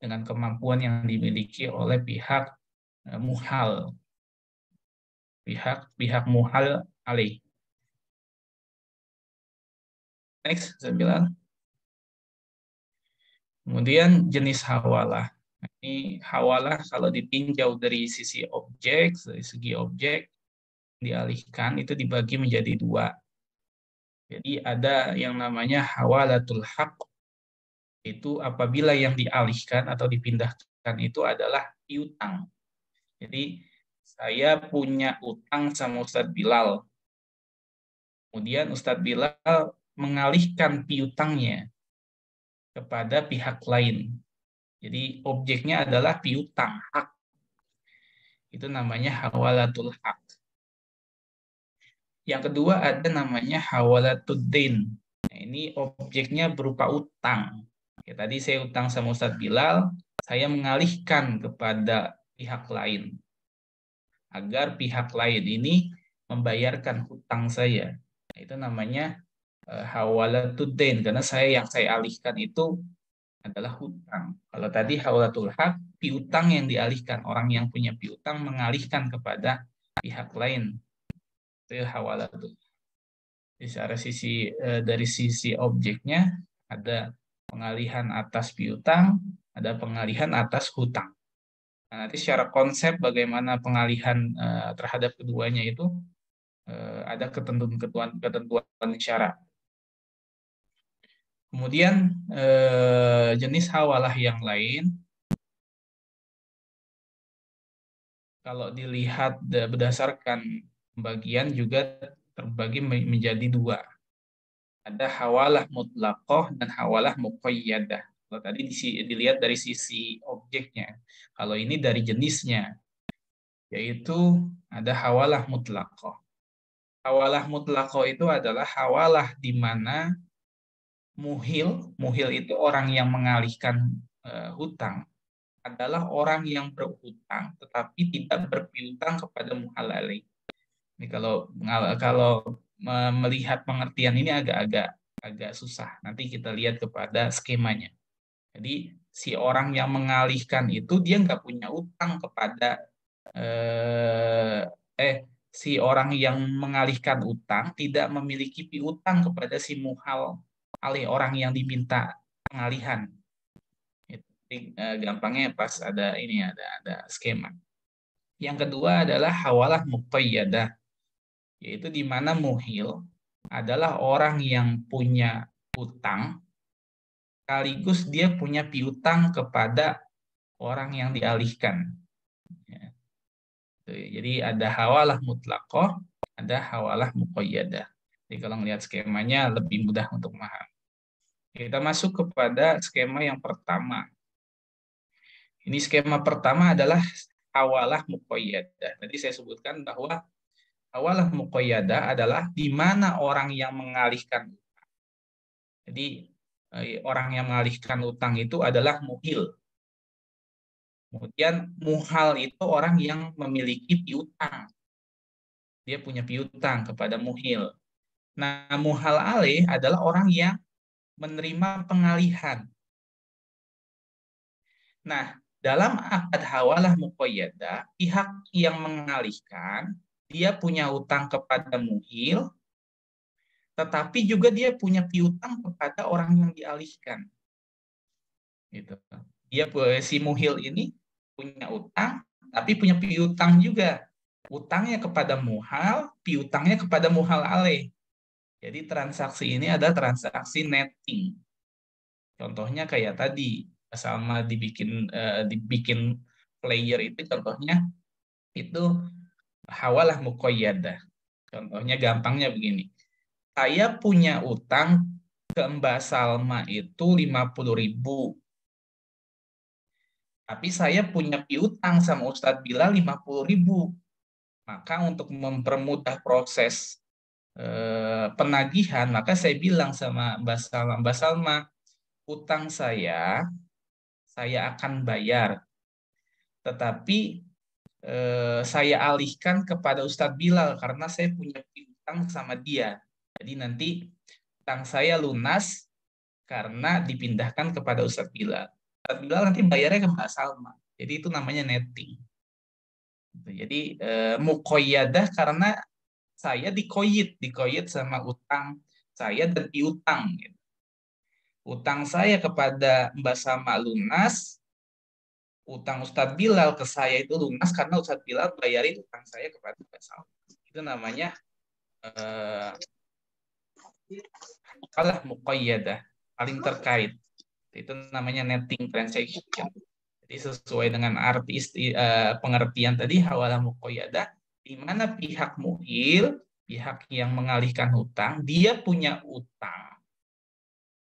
dengan kemampuan yang dimiliki oleh pihak muhal, pihak muhal alih. Next, saya bilang. Kemudian jenis hawalah. Ini hawalah kalau ditinjau dari sisi objek, dari segi objek dialihkan itu dibagi menjadi dua. Jadi ada yang namanya hawalatul haq, itu apabila yang dialihkan atau dipindahkan itu adalah piutang. Jadi saya punya utang sama Ustadz Bilal. Kemudian Ustadz Bilal mengalihkan piutangnya kepada pihak lain. Jadi objeknya adalah piutang, hak. Itu namanya hawalatul haq. Yang kedua ada namanya hawalatud dain. Nah, ini objeknya berupa utang. Ya, tadi saya utang sama Ustadz Bilal, saya mengalihkan kepada pihak lain agar pihak lain ini membayarkan hutang saya. Nah, itu namanya hawalatud dain, karena yang saya alihkan itu adalah hutang. Kalau tadi hawalatul haq, piutang yang dialihkan, orang yang punya piutang mengalihkan kepada pihak lain. Itu hawalatul. Dari sisi objeknya ada pengalihan atas piutang, ada pengalihan atas hutang. Nah, nanti secara konsep bagaimana pengalihan terhadap keduanya itu ada ketentuan syarat. Kemudian jenis hawalah yang lain, kalau dilihat berdasarkan pembagian juga terbagi menjadi dua. Ada hawalah mutlaqah dan hawalah muqayyadah. Kalau tadi dilihat dari sisi objeknya, kalau ini dari jenisnya, yaitu ada hawalah mutlaqah. Hawalah mutlaqah itu adalah hawalah di mana muhil itu orang yang mengalihkan hutang, adalah orang yang berhutang tetapi tidak berpiutang kepada muhal alaih. Ini kalau melihat pengertian ini agak susah. Nanti kita lihat kepada skemanya. Jadi si orang yang mengalihkan itu dia nggak punya utang kepada si orang yang mengalihkan utang tidak memiliki piutang kepada si muhal alih, orang yang diminta pengalihan. Jadi, gampangnya pas ada skema. Yang kedua adalah hawalah muqayyadah, yaitu di mana muhil adalah orang yang punya utang sekaligus dia punya piutang kepada orang yang dialihkan. Jadi ada hawalah mutlaqah, ada hawalah muqayyadah. Jadi kalau melihat skemanya lebih mudah untuk memahami. Kita masuk kepada skema yang pertama. Ini skema pertama adalah hawalah muqayyadah. Tadi saya sebutkan bahwa hawalah muqayyadah adalah di mana orang yang mengalihkan utang. Jadi orang yang mengalihkan utang itu adalah muhil. Kemudian muhal itu orang yang memiliki piutang. Dia punya piutang kepada muhil. Nah, muhal alih adalah orang yang menerima pengalihan. Nah, dalam akad hawalah muqayyadah, pihak yang mengalihkan, dia punya utang kepada muhil, tetapi juga dia punya piutang kepada orang yang dialihkan. Gitu. Si muhil ini punya utang, tapi punya piutang juga. Utangnya kepada muhal, piutangnya kepada muhal alih. Jadi transaksi ini adalah transaksi netting. Contohnya kayak tadi, sama dibikin player itu contohnya itu hawalah muqayyadah. Contohnya gampangnya begini. Saya punya utang ke Mbak Salma itu 50.000. Tapi saya punya piutang sama Ustadz Bilal 50.000. Maka untuk mempermudah proses penagihan, maka saya bilang sama Mbak Salma, utang saya akan bayar. Tetapi saya alihkan kepada Ustadz Bilal karena saya punya piutang sama dia. Jadi nanti utang saya lunas karena dipindahkan kepada Ustadz Bilal. Ustadz Bilal nanti bayarnya ke Mbak Salma. Jadi itu namanya netting. Jadi muqayyadah karena saya dikoyit sama utang saya dan piutang. Gitu. Utang saya kepada Mbak Salma lunas, utang Ustadz Bilal ke saya itu lunas karena Ustadz Bilal bayarin utang saya kepada Mbak Salma. Itu namanya hawalah muqayyadah, paling terkait. Itu namanya netting transaction. Jadi sesuai dengan arti pengertian tadi hawalah muqayyadah, di mana pihak muhil, pihak yang mengalihkan hutang, dia punya utang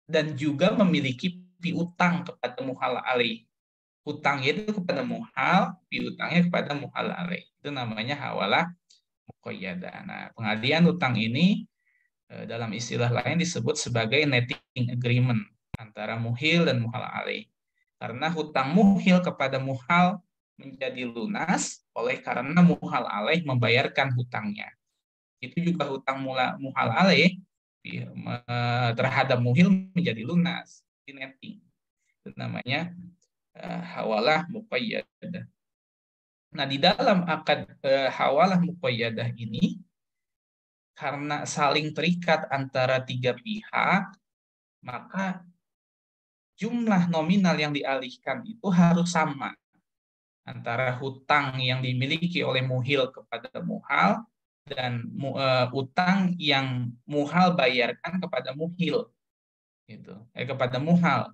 dan juga memiliki piutang kepada muhal alih. Hutangnya itu kepada muhal, piutangnya kepada muhal alih. Itu namanya hawalah muqayyadah. Nah, pengalihan hutang ini dalam istilah lain disebut sebagai netting agreement antara muhil dan muhal alih. Karena hutang muhil kepada muhal menjadi lunas oleh karena muhal alih membayarkan hutangnya. Itu juga hutang muhal alih terhadap muhil menjadi lunas. Ini netting. Itu namanya hawalah muqayyadah. Nah, di dalam akad hawalah muqayyadah ini, karena saling terikat antara tiga pihak, maka jumlah nominal yang dialihkan itu harus sama antara hutang yang dimiliki oleh muhil kepada muhal dan utang yang muhal bayarkan kepada muhil, gitu. Kepada muhal.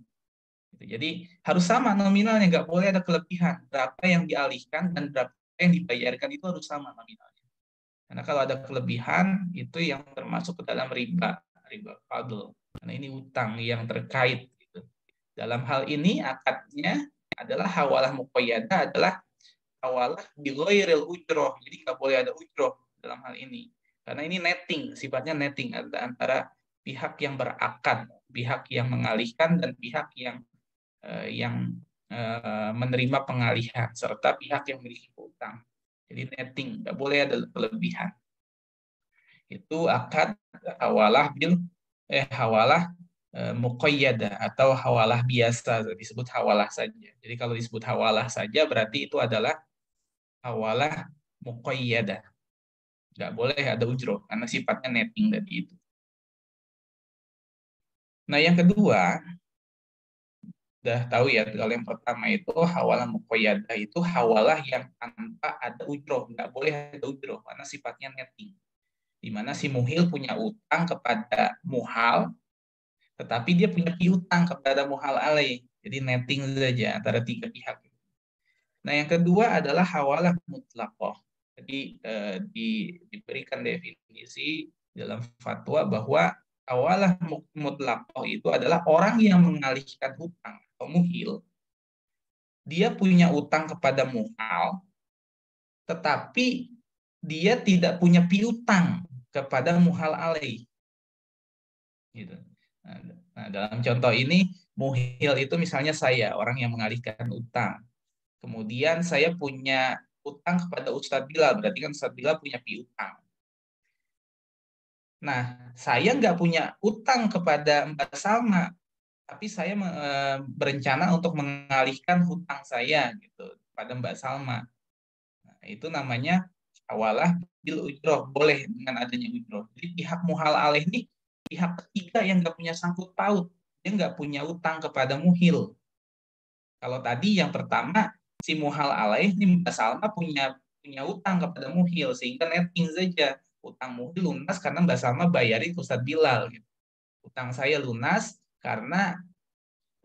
Jadi harus sama nominalnya, nggak boleh ada kelebihan. Berapa yang dialihkan dan berapa yang dibayarkan itu harus sama nominalnya. Karena kalau ada kelebihan itu yang termasuk ke dalam riba riba fadl. Karena ini utang yang terkait. Gitu. Dalam hal ini akadnya adalah hawalah muqayyadah adalah hawalah bighairil ujroh. Jadi nggak boleh ada ujroh dalam hal ini. Karena ini netting, sifatnya netting antara pihak yang berakad, pihak yang mengalihkan dan pihak yang menerima pengalihan serta pihak yang memiliki utang. Jadi netting, nggak boleh ada kelebihan. Itu akad hawalah muqayyadah atau hawalah biasa, disebut hawalah saja. Jadi kalau disebut hawalah saja berarti itu adalah hawalah muqayyadah. Nggak boleh ada ujroh karena sifatnya netting tadi itu. Nah, yang kedua, udah tahu ya, kalau yang pertama itu hawalah muqayyadah itu hawalah yang tanpa ada ujroh, nggak boleh ada ujroh karena sifatnya netting. Di mana si muhil punya utang kepada muhal, tetapi dia punya piutang kepada muhal alaih. Jadi netting saja antara tiga pihak. Nah, yang kedua adalah hawalah mutlaqah. Jadi diberikan definisi dalam fatwa bahwa hawalah mutlaqah itu adalah orang yang mengalihkan hutang atau muhil. Dia punya utang kepada muhal, tetapi dia tidak punya piutang kepada muhal alaih. Gitu. Nah, dalam contoh ini, muhil itu misalnya saya, orang yang mengalihkan utang. Kemudian saya punya utang kepada Ustadz Bilal, berarti kan Ustadz Bilal punya piutang. Nah, saya nggak punya utang kepada Mbak Salma, tapi saya berencana untuk mengalihkan hutang saya gitu pada Mbak Salma. Nah, itu namanya hawalah bil ujroh, boleh dengan adanya ujroh. Jadi pihak muhal alaih ini pihak ketiga yang nggak punya sangkut paut, dia nggak punya utang kepada muhil. Kalau tadi yang pertama si muhal alaih ini Mbak Salma punya utang kepada muhil sehingga netting saja utang muhil lunas karena Mbak Salma bayarin ke Ustadz Bilal. Gitu. Utang saya lunas karena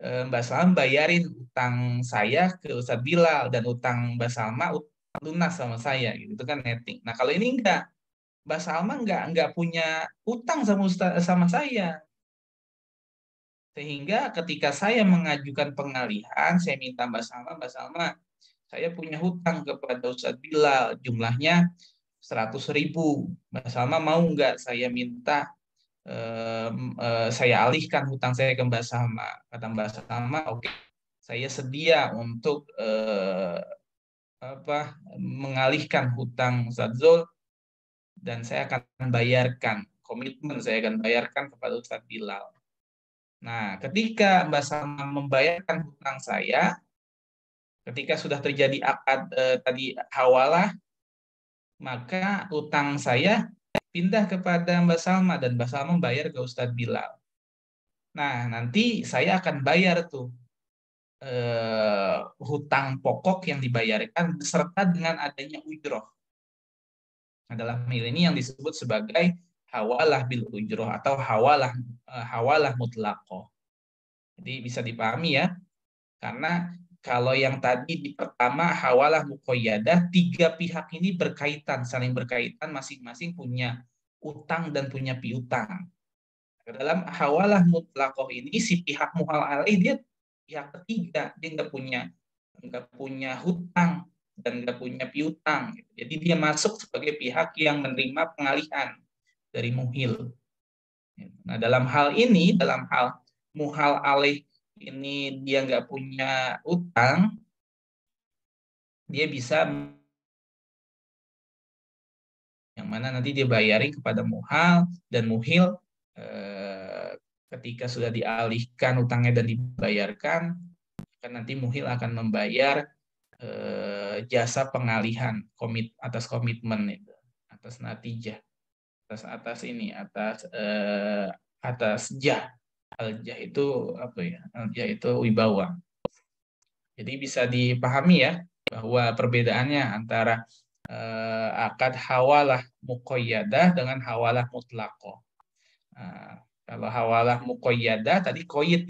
Mbak Salma bayarin utang saya ke Ustadz Bilal dan utang Mbak Salma lunas sama saya. Gitu. Itu kan netting. Nah kalau ini enggak, Mbak Salma enggak punya utang sama saya. Sehingga ketika saya mengajukan pengalihan, saya minta Mbak Salma, saya punya hutang kepada Ustadz Bilal, jumlahnya 100.000. Mbak Salma mau nggak saya minta, saya alihkan hutang saya ke Mbak Salma. Kata Mbak Salma, oke, saya sedia untuk mengalihkan hutang Ustadz Zul, dan saya akan bayarkan, komitmen saya akan bayarkan kepada Ustadz Bilal. Nah, ketika Mbak Salma membayarkan hutang saya, ketika sudah terjadi akad tadi hawalah, maka hutang saya pindah kepada Mbak Salma dan Mbak Salma membayar ke Ustadz Bilal. Nah, nanti saya akan bayar tuh hutang pokok yang dibayarkan beserta dengan adanya ujroh. Nah, dalam hal ini yang disebut sebagai hawalah bil ujroh atau hawalah mutlaqoh. Jadi bisa dipahami ya, karena kalau yang tadi di pertama hawalah muqayyadah, tiga pihak ini berkaitan, saling berkaitan, masing-masing punya utang dan punya piutang. Dalam hawalah mutlaqoh ini si pihak muhal alaih dia pihak ketiga, dia nggak punya hutang dan nggak punya piutang. Jadi dia masuk sebagai pihak yang menerima pengalihan dari muhil. Nah dalam hal ini, dalam hal muhal alaih ini dia nggak punya utang, dia bisa yang mana nanti dia bayarin kepada muhal dan muhil ketika sudah dialihkan utangnya dan dibayarkan, kan nanti muhil akan membayar jasa pengalihan atas komitmen itu, atas natijah, atas jah. Al-jah itu apa ya? Al-jah itu wibawa. Jadi bisa dipahami ya bahwa perbedaannya antara akad hawalah muqayyadah dengan hawalah mutlaqoh. Nah, kalau hawalah muqayyadah tadi dikoyit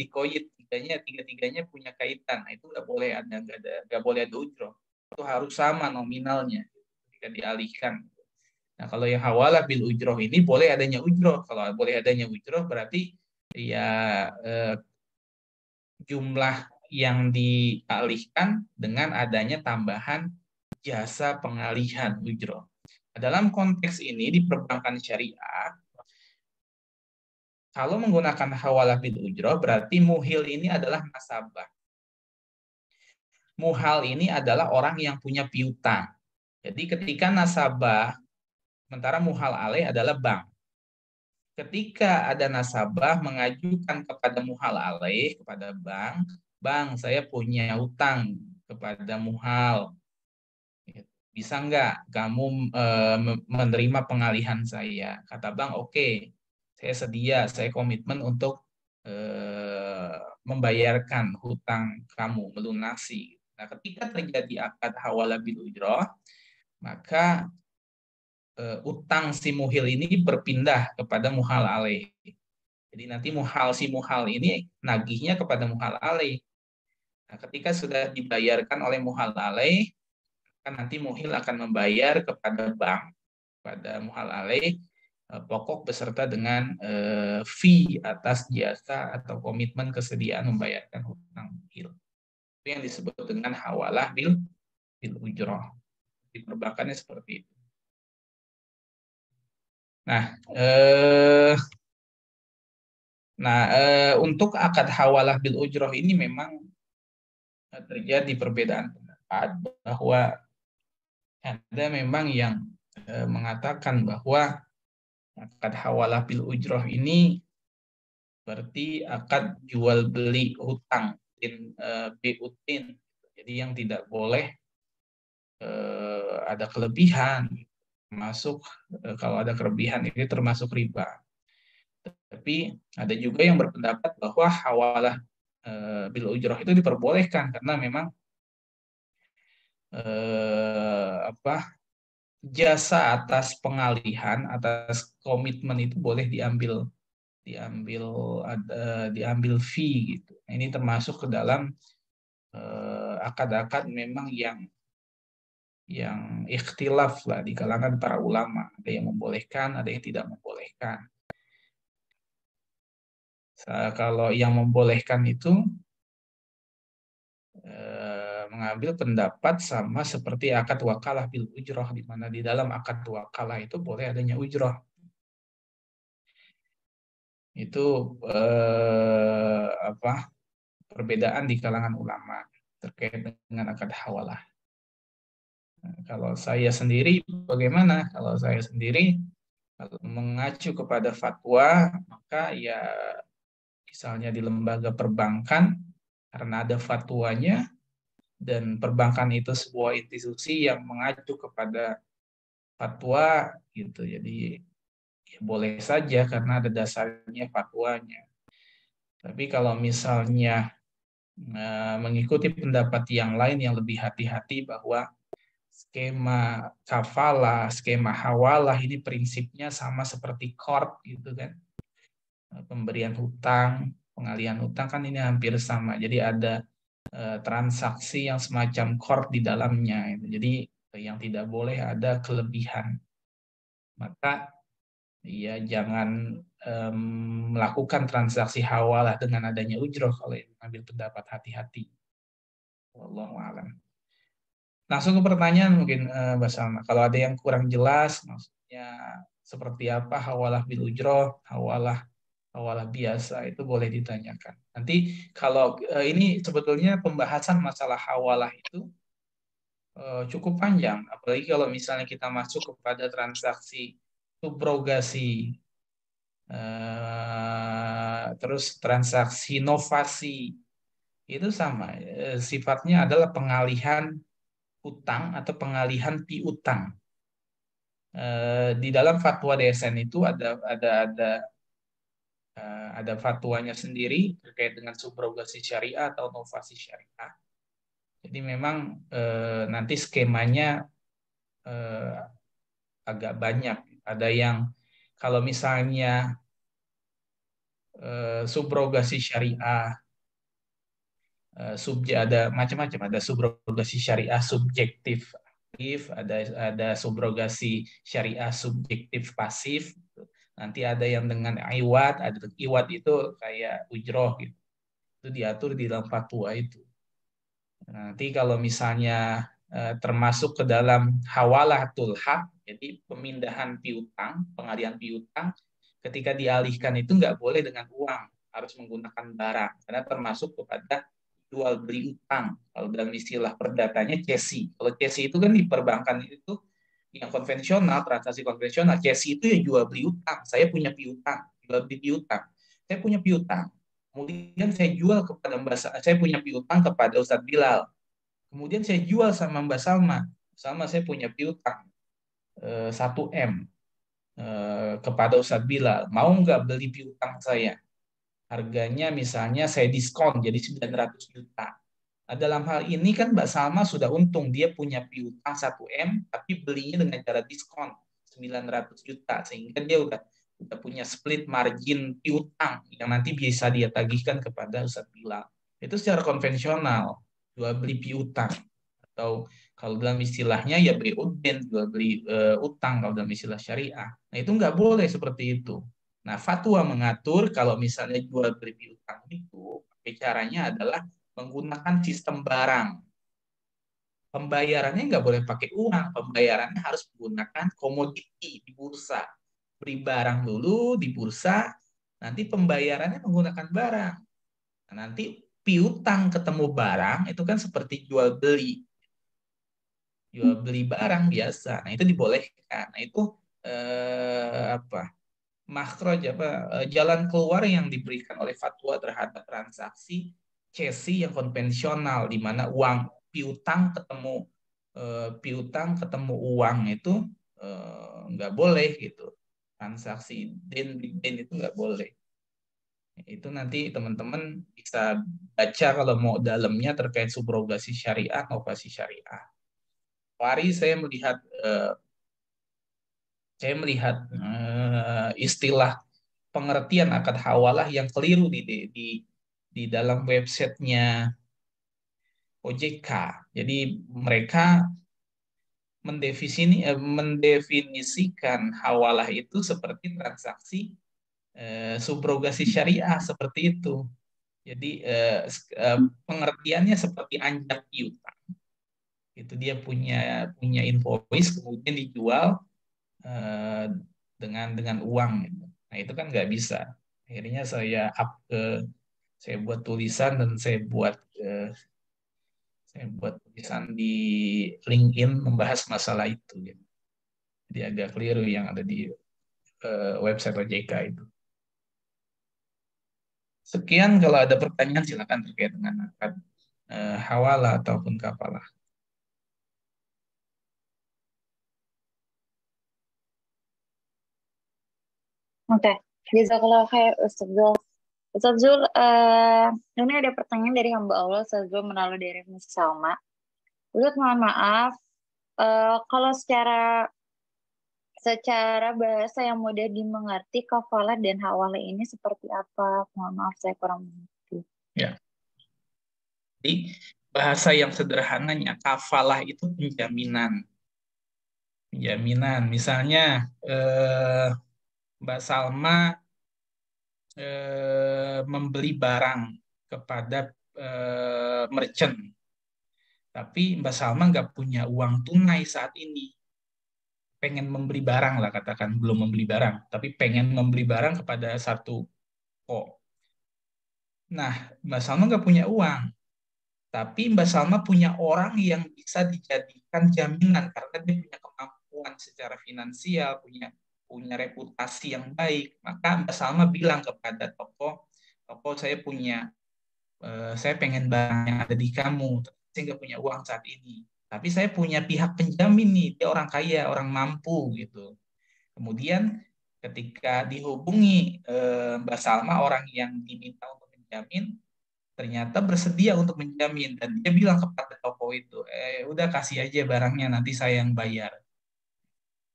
tiga-tiganya punya kaitan. Nah, itu nggak boleh ada ujroh. Itu harus sama nominalnya ketika dialihkan. Nah, kalau yang hawalah bil ujroh ini boleh adanya ujroh. Kalau boleh adanya ujroh berarti ya jumlah yang dialihkan dengan adanya tambahan jasa pengalihan ujroh. Dalam konteks ini di perbankan syariah, kalau menggunakan hawalah bil ujroh berarti muhil ini adalah nasabah. Muhal ini adalah orang yang punya piutang. Jadi ketika nasabah, sementara muhal alaih adalah bank. Ketika ada nasabah mengajukan kepada muhal alaih, kepada bank, bank saya punya utang kepada muhal. Bisa nggak kamu menerima pengalihan saya? Kata bank, oke, saya sedia, saya komitmen untuk membayarkan hutang kamu, melunasi. Nah, ketika terjadi akad hawalah bil ujroh, maka utang si muhil ini berpindah kepada muhal alaih. Jadi nanti si muhal ini nagihnya kepada muhal alaih. Nah, ketika sudah dibayarkan oleh muhal alaih, kan nanti muhil akan membayar kepada bank, pada muhal alaih, pokok beserta dengan fee atas jasa atau komitmen kesediaan membayarkan hutang muhil. Itu yang disebut dengan hawalah bil ujroh. Di perbankannya seperti itu. Nah, untuk akad hawalah bil ujroh ini memang terjadi perbedaan pendapat bahwa ada memang yang mengatakan bahwa akad hawalah bil ujroh ini berarti akad jual beli hutang biutin. Jadi yang tidak boleh ada kelebihan, masuk kalau ada kelebihan ini termasuk riba. Tapi ada juga yang berpendapat bahwa hawalah bil ujroh itu diperbolehkan karena memang jasa atas pengalihan, atas komitmen itu boleh diambil fee gitu. Ini termasuk ke dalam akad-akad memang yang ikhtilaf lah di kalangan para ulama. Ada yang membolehkan, ada yang tidak membolehkan. Kalau yang membolehkan itu mengambil pendapat sama seperti akad wakalah bil ujroh, di mana di dalam akad wakalah itu boleh adanya ujroh. Itu perbedaan di kalangan ulama terkait dengan akad hawalah. Nah, kalau saya sendiri bagaimana? Kalau saya sendiri kalau mengacu kepada fatwa, maka ya misalnya di lembaga perbankan karena ada fatwanya dan perbankan itu sebuah institusi yang mengacu kepada fatwa gitu. Jadi ya boleh saja karena ada dasarnya fatwanya. Tapi kalau misalnya mengikuti pendapat yang lain yang lebih hati-hati bahwa skema kafalah, skema hawalah ini prinsipnya sama seperti qard gitu kan. Pemberian hutang, pengalihan hutang kan ini hampir sama. Jadi ada transaksi yang semacam qard di dalamnya. Jadi yang tidak boleh ada kelebihan. Maka ya jangan melakukan transaksi hawalah dengan adanya ujroh kalau ambil pendapat hati-hati. Wallahu a'lam. Langsung ke pertanyaan mungkin Mbak Salma. Kalau ada yang kurang jelas maksudnya seperti apa hawalah bil ujroh, hawalah biasa itu boleh ditanyakan. Nanti kalau ini sebetulnya pembahasan masalah hawalah itu cukup panjang, apalagi kalau misalnya kita masuk kepada transaksi subrogasi, terus transaksi novasi, itu sama. Sifatnya adalah pengalihan utang atau pengalihan piutang. Di dalam fatwa DSN itu ada fatwanya sendiri terkait dengan subrogasi syariah atau novasi syariah. Jadi memang nanti skemanya agak banyak. Ada yang kalau misalnya subrogasi syariah, ada macam-macam. Ada subrogasi syariah subjektif, ada subrogasi syariah subjektif pasif. Nanti ada yang dengan iwad, ada iwad itu kayak ujroh gitu. Itu diatur di dalam fatwa itu. Nanti kalau misalnya termasuk ke dalam hawalatul haq, jadi pemindahan piutang, pengalihan piutang, ketika dialihkan itu nggak boleh dengan uang, harus menggunakan barang, karena termasuk kepada jual beli utang. Kalau dalam istilah perdatanya cesi. Kalau cesi itu kan di perbankan itu yang konvensional, transaksi konvensional, cesi itu ya jual beli utang. Saya punya piutang, jual beli piutang. Saya punya piutang. Kemudian saya jual kepada saya punya piutang kepada Ustadz Bilal. Kemudian saya jual sama Mbak Salma. Sama saya punya piutang 1M kepada Ustadz Bilal. Mau nggak beli piutang saya? Harganya misalnya saya diskon jadi 900 juta. Nah, dalam hal ini kan Mbak Salma sudah untung. Dia punya piutang 1M, tapi belinya dengan cara diskon 900 juta. Sehingga dia udah punya split margin piutang yang nanti bisa dia tagihkan kepada Ustadz Bilal. Itu secara konvensional, jual beli piutang. Atau kalau dalam istilahnya ya BUDN, jual beli utang kalau dalam istilah syariah. Nah itu nggak boleh seperti itu. Nah fatwa mengatur kalau misalnya jual beli piutang itu, caranya adalah menggunakan sistem barang. Pembayarannya nggak boleh pakai uang, pembayarannya harus menggunakan komoditi di bursa. Beli barang dulu di bursa, nanti pembayarannya menggunakan barang. Nah, nanti piutang ketemu barang itu kan seperti jual beli barang biasa. Nah itu dibolehkan. Nah itu makhraj jalan keluar yang diberikan oleh fatwa terhadap transaksi cesi yang konvensional, di mana uang piutang ketemu uang itu nggak boleh gitu. Transaksi den itu nggak boleh. Itu nanti teman-teman bisa baca kalau mau dalamnya terkait subrogasi syariah, novasi syariah. Hari saya melihat istilah pengertian akad hawalah yang keliru di dalam websitenya OJK. Jadi mereka mendefinisikan hawalah itu seperti transaksi subrogasi syariah seperti itu. Jadi pengertiannya seperti anjak piutang. Itu dia punya invoice kemudian dijual dengan uang. Nah itu kan nggak bisa. Akhirnya saya buat tulisan dan saya buat tulisan di LinkedIn membahas masalah itu. Jadi agak keliru yang ada di website OJK itu. Sekian, kalau ada pertanyaan silakan terkait dengan akad hawalah ataupun kafalah. Oke, jazakallah khair Ustaz Zul. Ustaz Zul, ini ada pertanyaan dari hamba Allah, Ustaz Zul menaruh dari Miss Salma. Ustaz, mohon maaf, kalau secara bahasa yang mudah dimengerti, kafalah dan hawalah ini seperti apa? Mohon maaf, saya kurang mengerti. Ya. Jadi bahasa yang sederhananya, kafalah itu penjaminan. Misalnya Mbak Salma membeli barang kepada merchant, tapi Mbak Salma nggak punya uang tunai saat ini. Pengen membeli barang lah, katakan belum membeli barang, tapi pengen membeli barang kepada satu toko. Nah, Mbak Salma nggak punya uang, tapi Mbak Salma punya orang yang bisa dijadikan jaminan karena dia punya kemampuan secara finansial, punya reputasi yang baik. Maka Mbak Salma bilang kepada toko saya pengen barang yang ada di kamu, saya nggak punya uang saat ini. Tapi saya punya pihak penjamin nih, dia orang kaya, orang mampu gitu. Kemudian ketika dihubungi Mbak Salma, orang yang diminta untuk menjamin ternyata bersedia untuk menjamin, dan dia bilang kepada toko itu, udah kasih aja barangnya, nanti saya yang bayar.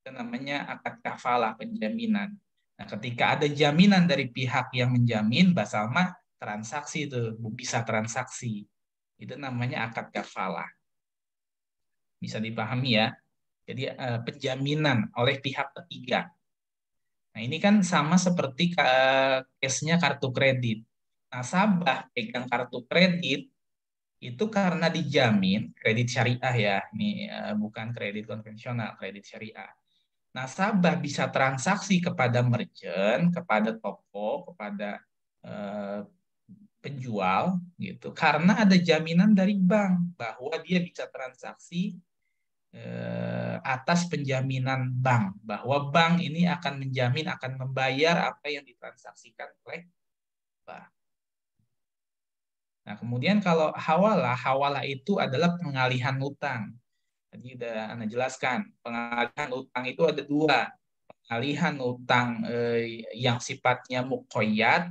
Itu namanya akad kafalah, penjaminan. Nah, ketika ada jaminan dari pihak yang menjamin, Mbak Salma transaksi itu bisa transaksi. Itu namanya akad kafalah. bisa dipahami ya. Jadi penjaminan oleh pihak ketiga. Nah, ini kan sama seperti case-nya kartu kredit. Nasabah pegang kartu kredit itu karena dijamin kredit syariah ya, ini bukan kredit konvensional, kredit syariah. Nasabah bisa transaksi kepada merchant, kepada toko, kepada penjual gitu, karena ada jaminan dari bank bahwa dia bisa transaksi atas penjaminan bank, bahwa bank ini akan menjamin, akan membayar apa yang ditransaksikan oleh bank. Nah, kemudian kalau hawalah itu adalah pengalihan utang. Tadi udah Anda jelaskan, pengalihan utang itu ada dua. Pengalihan utang yang sifatnya muqayyad.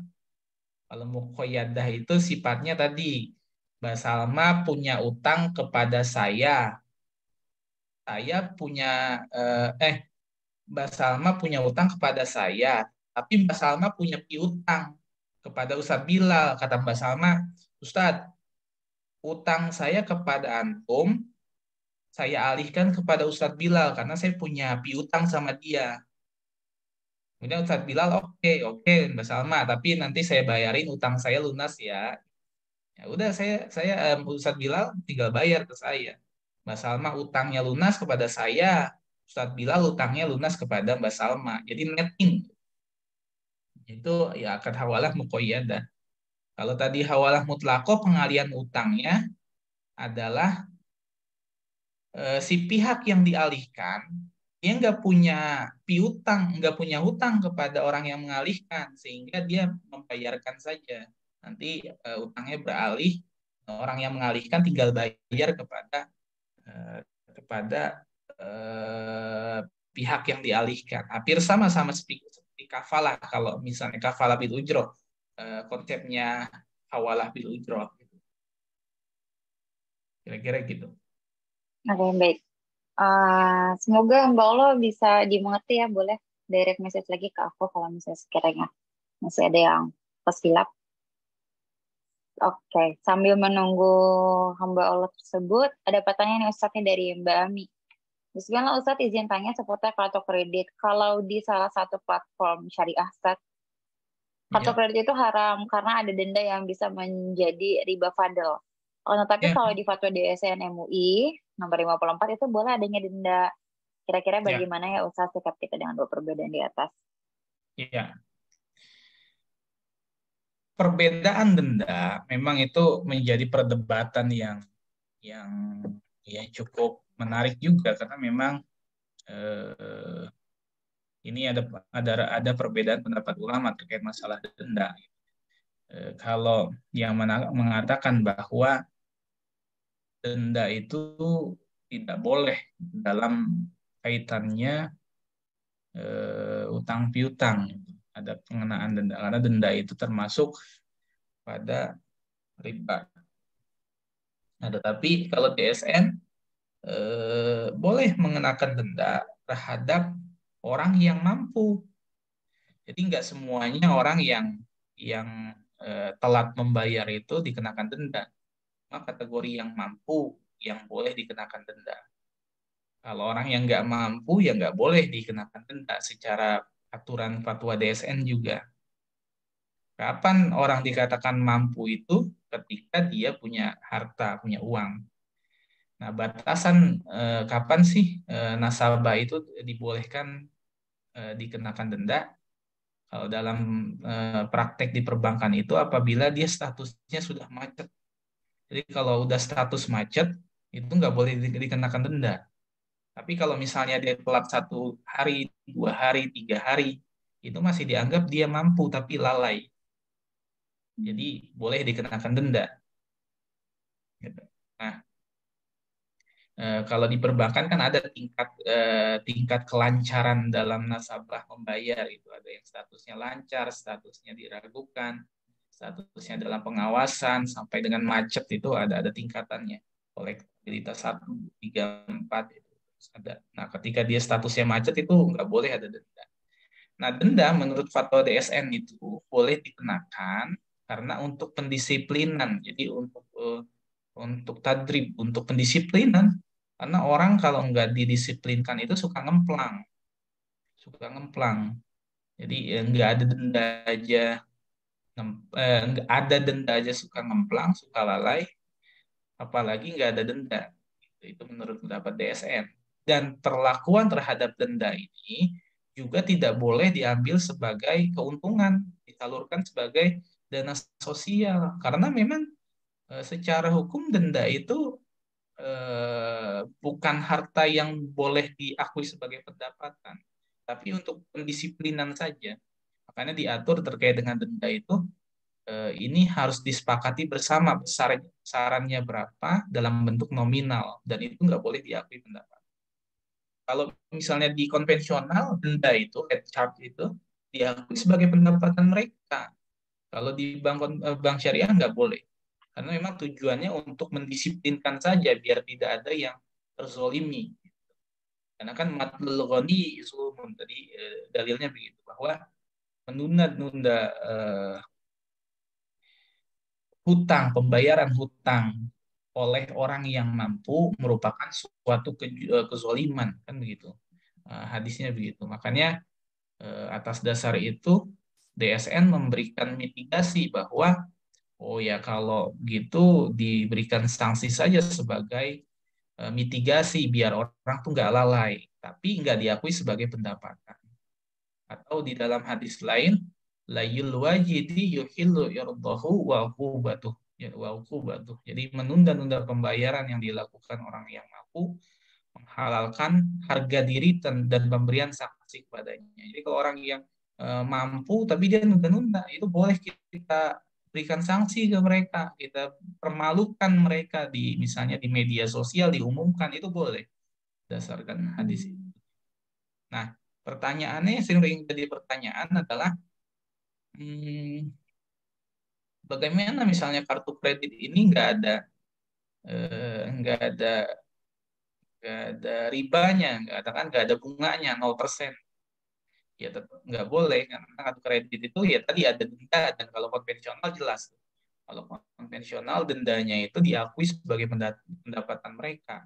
Kalau muqayyadah itu sifatnya tadi, Mbak Salma punya utang kepada saya punya Mbak Salma punya utang kepada saya, tapi Mbak Salma punya piutang kepada Ustadz Bilal. Kata Mbak Salma, Ustadz, utang saya kepada antum, saya alihkan kepada Ustadz Bilal karena saya punya piutang sama dia. Kemudian Ustadz Bilal, oke, Mbak Salma, tapi nanti saya bayarin utang saya lunas ya. Ya udah saya Ustadz Bilal tinggal bayar ke saya. Mbak Salma utangnya lunas kepada saya, Ustadz Bilal utangnya lunas kepada Mbak Salma. Jadi netting. Itu ya akad hawalah muqayyadah. Kalau tadi hawalah mutlaqah, pengalian utangnya adalah si pihak yang dialihkan dia nggak punya piutang, nggak punya hutang kepada orang yang mengalihkan, sehingga dia membayarkan saja. Nanti utangnya beralih, orang yang mengalihkan tinggal bayar kepada pihak yang dialihkan. Hampir sama seperti kafalah. Kalau misalnya kafalah bil ujroh, konsepnya hawalah bil ujroh. Kira-kira gitu. Oke, baik. Semoga Mbak Allah bisa dimengerti ya. Boleh direct message lagi ke aku kalau misalnya sekiranya masih ada yang tersilap. Oke, sambil menunggu hamba Allah tersebut, ada pertanyaan yang Ustadznya dari Mbak Ami. Bismillah Ustadz, izin tanya seputar kartu kredit. Kalau di salah satu platform syariah Ustadz, kartu kredit itu haram karena ada denda yang bisa menjadi riba fadl. Tapi kalau di fatwa DSN MUI nomor 54 itu boleh adanya denda. Kira-kira bagaimana ya Ustadz sikap kita dengan dua perbedaan di atas? Iya. Perbedaan denda memang itu menjadi perdebatan yang cukup menarik juga, karena memang ini ada perbedaan pendapat ulama terkait masalah denda. Kalau yang mengatakan bahwa denda itu tidak boleh dalam kaitannya utang piutang, ada pengenaan denda karena denda itu termasuk pada riba. Nah, tetapi kalau DSN boleh mengenakan denda terhadap orang yang mampu. Jadi nggak semuanya orang yang telat membayar itu dikenakan denda. Maka kategori yang mampu yang boleh dikenakan denda. Kalau orang yang nggak mampu ya nggak boleh dikenakan denda secara aturan fatwa DSN juga. Kapan orang dikatakan mampu itu? Ketika dia punya harta, punya uang. Nah, batasan kapan sih nasabah itu dibolehkan dikenakan denda? Kalau dalam praktek di perbankan itu apabila dia statusnya sudah macet. Jadi kalau udah status macet, itu nggak boleh dikenakan denda. Tapi kalau misalnya dia telat 1 hari, 2 hari, 3 hari, itu masih dianggap dia mampu tapi lalai. Jadi boleh dikenakan denda. Nah, kalau di perbankan kan ada tingkat kelancaran dalam nasabah membayar. Itu ada yang statusnya lancar, statusnya diragukan, statusnya dalam pengawasan, sampai dengan macet itu ada tingkatannya. Kolektabilitas 1, 3, 4 itu ada. Nah, ketika dia statusnya macet itu nggak boleh ada denda. Nah, denda menurut fatwa DSN itu boleh dikenakan karena untuk pendisiplinan. Jadi untuk tadrib, untuk pendisiplinan. Karena orang kalau nggak didisiplinkan itu suka ngemplang. Jadi nggak ada denda aja, nggak ada denda aja suka ngemplang, suka lalai, apalagi nggak ada denda. Itu menurut pendapat DSN. Dan perlakuan terhadap denda ini juga tidak boleh diambil sebagai keuntungan, disalurkan sebagai dana sosial. Karena memang secara hukum denda itu bukan harta yang boleh diakui sebagai pendapatan, tapi untuk pendisiplinan saja. Makanya diatur terkait dengan denda itu, ini harus disepakati bersama besarannya berapa dalam bentuk nominal, dan itu nggak boleh diakui pendapatan. Kalau misalnya di konvensional, denda itu, head charge itu, diakui sebagai pendapatan mereka. Kalau di bank syariah nggak boleh. Karena memang tujuannya untuk mendisiplinkan saja, biar tidak ada yang terzolimi. Karena kan matlul ghani zulmun, tadi dalilnya begitu, bahwa menunda-nunda hutang, pembayaran hutang oleh orang yang mampu merupakan suatu kezoliman, kan begitu. Hadisnya begitu. Makanya atas dasar itu DSN memberikan mitigasi bahwa oh ya kalau gitu diberikan sanksi saja sebagai mitigasi biar orang tuh nggak lalai, tapi nggak diakui sebagai pendapatan. Atau di dalam hadis lain, layul wajidi yuhillu irdahu wa uqubatuh. Ya, wa uqubatuh. Jadi menunda-nunda pembayaran yang dilakukan orang yang mampu menghalalkan harga diri dan pemberian sanksi kepadanya. Jadi kalau orang yang mampu tapi dia nunda-nunda, itu boleh kita berikan sanksi ke mereka, kita permalukan mereka di misalnya di media sosial, diumumkan, itu boleh berdasarkan hadis itu. Nah, pertanyaannya yang sering jadi pertanyaan adalah bagaimana misalnya kartu kredit ini nggak ada ribanya, nggak ada bunganya 0%. Ya tetap nggak boleh, karena kartu kredit itu ya tadi ada denda, dan kalau konvensional jelas. Kalau konvensional dendanya itu diakui sebagai pendapatan mereka.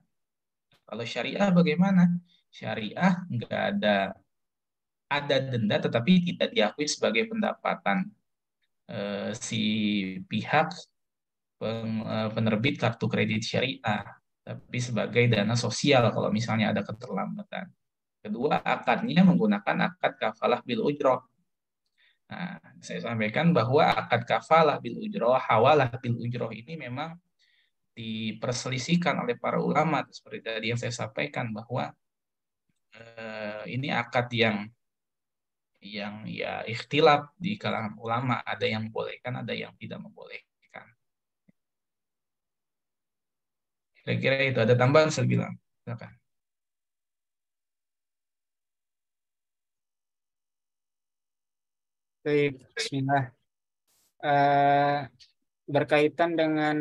Kalau syariah bagaimana? Syariah nggak ada denda tetapi tidak diakui sebagai pendapatan si pihak penerbit kartu kredit syariah, tapi sebagai dana sosial kalau misalnya ada keterlambatan. Kedua, akadnya menggunakan akad kafalah bil ujroh. Nah, saya sampaikan bahwa akad kafalah bil ujroh, hawalah bil ujroh ini memang diperselisihkan oleh para ulama, seperti tadi yang saya sampaikan, bahwa ini akad yang ya ikhtilaf di kalangan ulama, ada yang membolehkan, ada yang tidak membolehkan. Kira-kira itu, ada tambahan saya bilang. Silakan. Baik, bismillah. Berkaitan dengan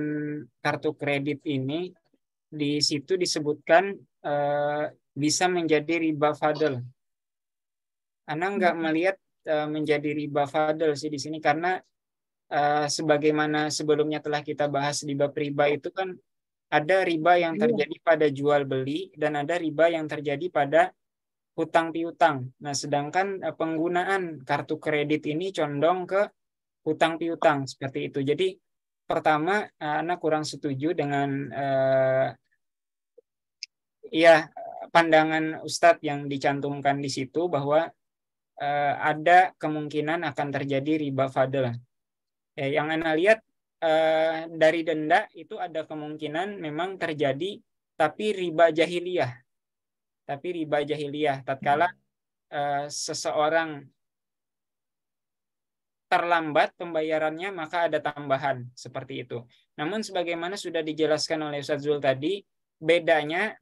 kartu kredit ini, di situ disebutkan bisa menjadi riba fadl. Ana nggak melihat menjadi riba fadl sih di sini, karena sebagaimana sebelumnya telah kita bahas di bab riba itu kan ada riba yang terjadi pada jual beli dan ada riba yang terjadi pada hutang piutang. Nah, sedangkan penggunaan kartu kredit ini condong ke hutang piutang seperti itu. Jadi pertama, Ana kurang setuju dengan pandangan Ustadz yang dicantumkan di situ bahwa ada kemungkinan akan terjadi riba fadl. Yang Ana lihat dari denda itu ada kemungkinan memang terjadi, tapi riba jahiliyah. Tatkala seseorang terlambat pembayarannya, maka ada tambahan seperti itu. Namun sebagaimana sudah dijelaskan oleh Ustaz Zul tadi, bedanya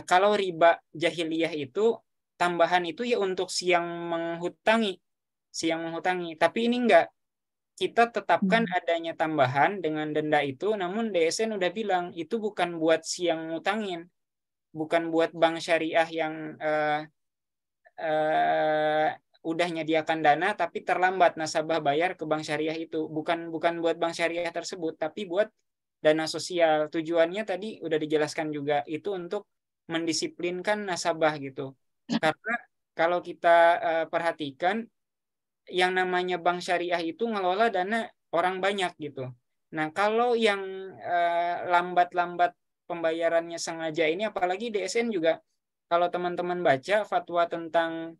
kalau riba jahiliyah itu tambahan itu ya untuk si yang menghutangi, tapi ini enggak. Kita tetapkan adanya tambahan dengan denda itu, namun DSN udah bilang itu bukan buat si yang ngutangin, bukan buat bank syariah yang udah nyediakan dana tapi terlambat nasabah bayar ke bank syariah itu, bukan buat bank syariah tersebut, tapi buat dana sosial. Tujuannya tadi udah dijelaskan juga, itu untuk mendisiplinkan nasabah gitu. Karena kalau kita perhatikan, yang namanya bank syariah itu ngelola dana orang banyak gitu. Nah, kalau yang lambat-lambat pembayarannya sengaja ini, apalagi DSN juga, kalau teman-teman baca fatwa tentang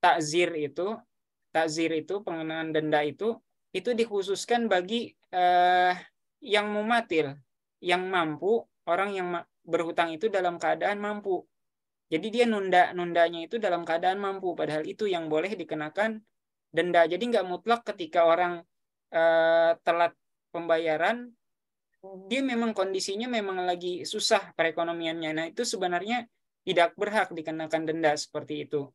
takzir itu pengenaan denda itu dikhususkan bagi yang mumatil, yang mampu, orang yang berhutang itu dalam keadaan mampu. Jadi dia nundanya itu dalam keadaan mampu, padahal itu yang boleh dikenakan denda. Jadi nggak mutlak ketika orang telat pembayaran, dia memang kondisinya memang lagi susah perekonomiannya. Nah, itu sebenarnya tidak berhak dikenakan denda seperti itu.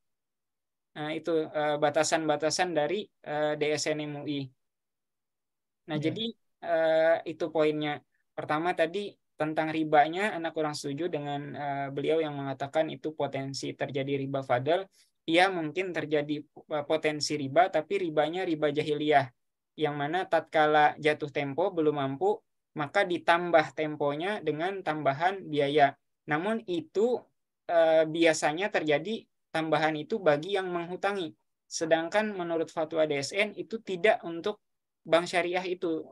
Nah, itu batasan-batasan dari DSN MUI. Nah, jadi itu poinnya. Pertama tadi tentang ribanya, anak kurang setuju dengan beliau yang mengatakan itu potensi terjadi riba fadl. Iya, mungkin terjadi potensi riba, tapi ribanya riba jahiliyah, yang mana tatkala jatuh tempo belum mampu, maka ditambah temponya dengan tambahan biaya. Namun itu biasanya terjadi tambahan itu bagi yang menghutangi. Sedangkan menurut fatwa DSN itu tidak untuk bank syariah itu,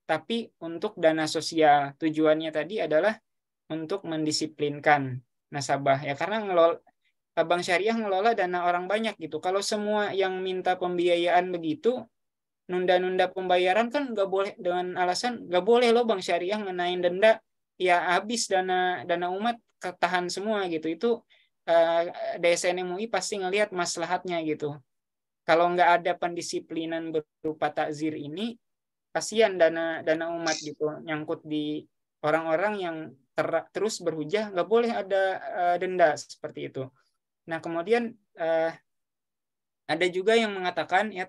tapi untuk dana sosial. Tujuannya tadi adalah untuk mendisiplinkan nasabah ya, karena bank syariah ngelola dana orang banyak gitu. Kalau semua yang minta pembiayaan begitu, nunda-nunda pembayaran kan nggak boleh, dengan alasan nggak boleh loh bank syariah ngenain denda, ya habis dana umat ketahan semua gitu. Itu DSN MUI pasti ngelihat maslahatnya gitu. Kalau nggak ada pendisiplinan berupa takzir ini, kasihan dana umat gitu, nyangkut di orang-orang yang terus berhujah nggak boleh ada denda seperti itu. Nah, kemudian ada juga yang mengatakan ya,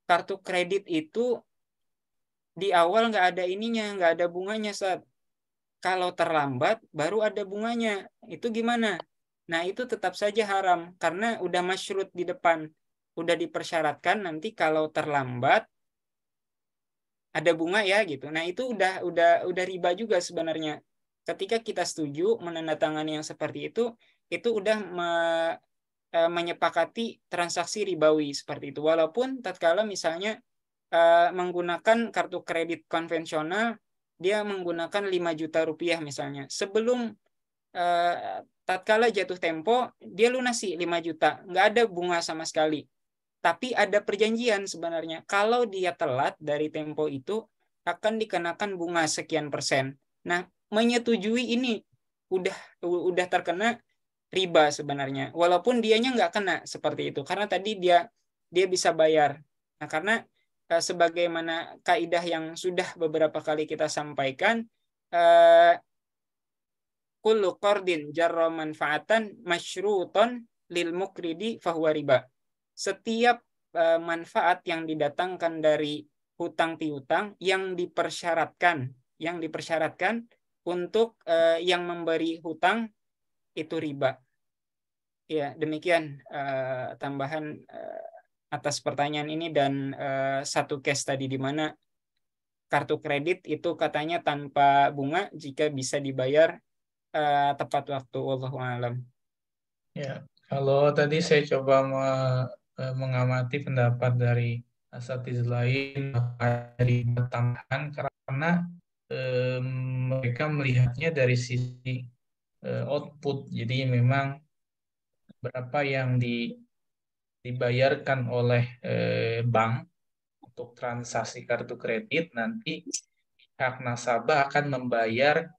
kartu kredit itu di awal nggak ada ininya, nggak ada bunganya, saat kalau terlambat baru ada bunganya. Itu gimana? Nah, itu tetap saja haram karena udah masyrut di depan, udah dipersyaratkan nanti kalau terlambat ada bunga ya gitu. Nah, itu udah riba juga sebenarnya. Ketika kita setuju menandatangani yang seperti itu udah menyepakati transaksi ribawi seperti itu. Walaupun tatkala misalnya menggunakan kartu kredit konvensional, dia menggunakan 5 juta rupiah misalnya. Sebelum tatkala jatuh tempo, dia lunasi 5 juta. Nggak ada bunga sama sekali. Tapi ada perjanjian sebenarnya. Kalau dia telat dari tempo itu, akan dikenakan bunga sekian persen. Nah, menyetujui ini udah terkena riba sebenarnya. Walaupun dianya nggak kena seperti itu. Karena tadi dia bisa bayar. Nah, karena sebagaimana kaidah yang sudah beberapa kali kita sampaikan, kullu qardin jarra manfaatan masyruton lil mukridi fahuwa riba. Setiap manfaat yang didatangkan dari hutang piutang yang dipersyaratkan untuk yang memberi hutang itu riba. Ya, demikian tambahan atas pertanyaan ini, dan satu case tadi di mana kartu kredit itu katanya tanpa bunga jika bisa dibayar tepat waktu. Wallahu a'lam. Ya, kalau tadi saya coba mengamati pendapat dari asatiz lain dari tambahan, karena mereka melihatnya dari sisi output. Jadi memang berapa yang dibayarkan oleh bank untuk transaksi kartu kredit, nanti pihak nasabah akan membayar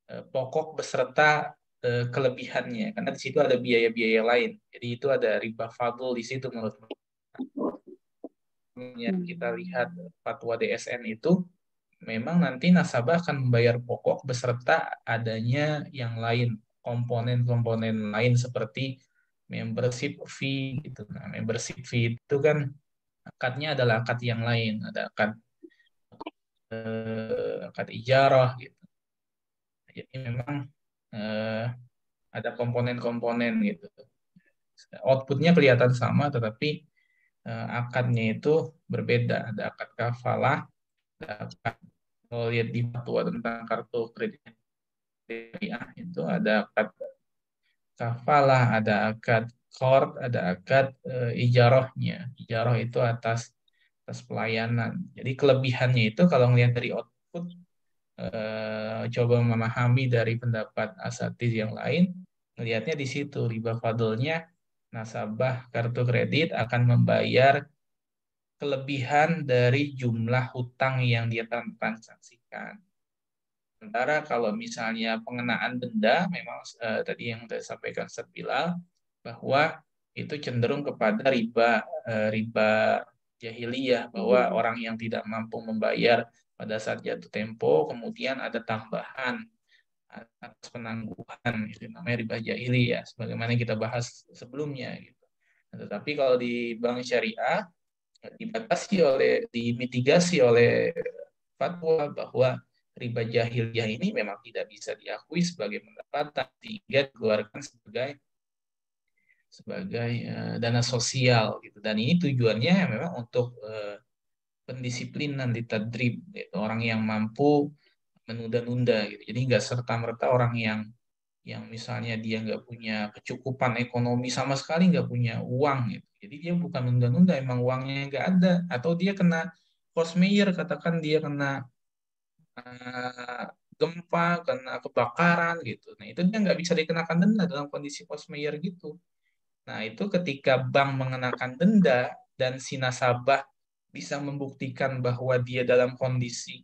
pokok beserta kelebihannya, karena di situ ada biaya-biaya lain. Jadi itu ada riba fadl di situ menurut yang kita lihat fatwa DSN itu, memang nanti nasabah akan membayar pokok beserta adanya yang lain, komponen-komponen lain seperti membership fee gitu. Nah, membership fee itu kan akadnya adalah akad yang lain, ada akad ijarah gitu. Jadi memang ada komponen-komponen gitu. Outputnya kelihatan sama, tetapi akadnya itu berbeda. Ada akad kafalah, ada akad Kalau lihat di fatwa tentang kartu kredit syariah itu ada akad kafalah, ada akad qard, ada akad ijarahnya. Ijarah itu atas pelayanan. Jadi kelebihannya itu kalau ngelihat dari output, coba memahami dari pendapat asatidz yang lain, melihatnya di situ riba fadlnya nasabah kartu kredit akan membayar kelebihan dari jumlah hutang yang dia transaksikan. Sementara kalau misalnya pengenaan denda, memang tadi yang saya sampaikan Ustaz Bilal, bahwa itu cenderung kepada riba jahiliyah, bahwa orang yang tidak mampu membayar pada saat jatuh tempo, kemudian ada tambahan atas penangguhan, itu namanya riba jahiliyah, sebagaimana kita bahas sebelumnya. Gitu. Nah, tetapi kalau di bank syariah, dimitigasi oleh fatwa bahwa riba jahiliyah ini memang tidak bisa diakui sebagai pendapatan sehingga dikeluarkan sebagai dana sosial gitu. Dan ini tujuannya memang untuk pendisiplinan di tadrib, gitu. Orang yang mampu menunda-nunda gitu. Jadi nggak serta-merta orang yang misalnya dia nggak punya kecukupan ekonomi sama sekali, nggak punya uang gitu. Jadi dia bukan menunda-nunda, emang uangnya nggak ada, atau dia kena force majeure, katakan dia kena gempa, kena kebakaran gitu. Nah itu dia nggak bisa dikenakan denda dalam kondisi force majeure gitu. Nah itu ketika bank mengenakan denda dan si nasabah bisa membuktikan bahwa dia dalam kondisi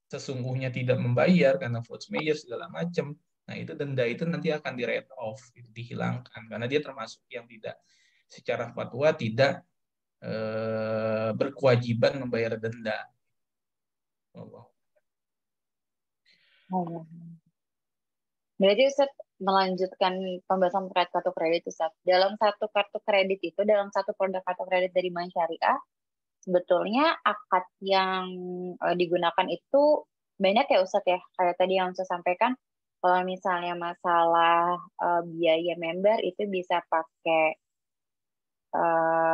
sesungguhnya tidak membayar karena force majeure segala macam. Nah itu denda itu nanti akan di write off, dihilangkan karena dia termasuk yang tidak secara fatwa tidak berkewajiban membayar denda. Oh. Berarti Ustaz melanjutkan pembahasan terkait kartu kredit Ustaz. Dalam satu kartu kredit itu, dalam satu produk kartu kredit dari bank syariah, sebetulnya akad yang digunakan itu banyak ya Ustaz ya. Kayak tadi yang saya sampaikan, kalau misalnya masalah biaya member itu bisa pakai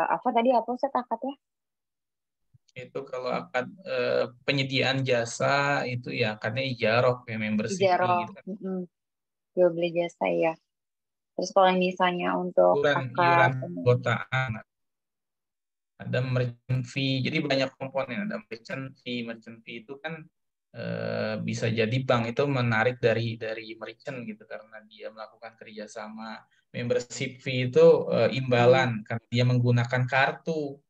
apa tadi apa Ustaz akadnya? Itu kalau akad penyediaan jasa itu ya akadnya ijarah kayak membership fee Ijarah, gitu kan. jual beli jasa ya. Terus kalau misalnya untuk akad Iuran keanggotaan, ada merchant fee, jadi banyak komponen. Ada merchant fee itu kan bisa jadi bank itu menarik dari merchant gitu karena dia melakukan kerjasama. Membership fee itu imbalan karena dia menggunakan kartu.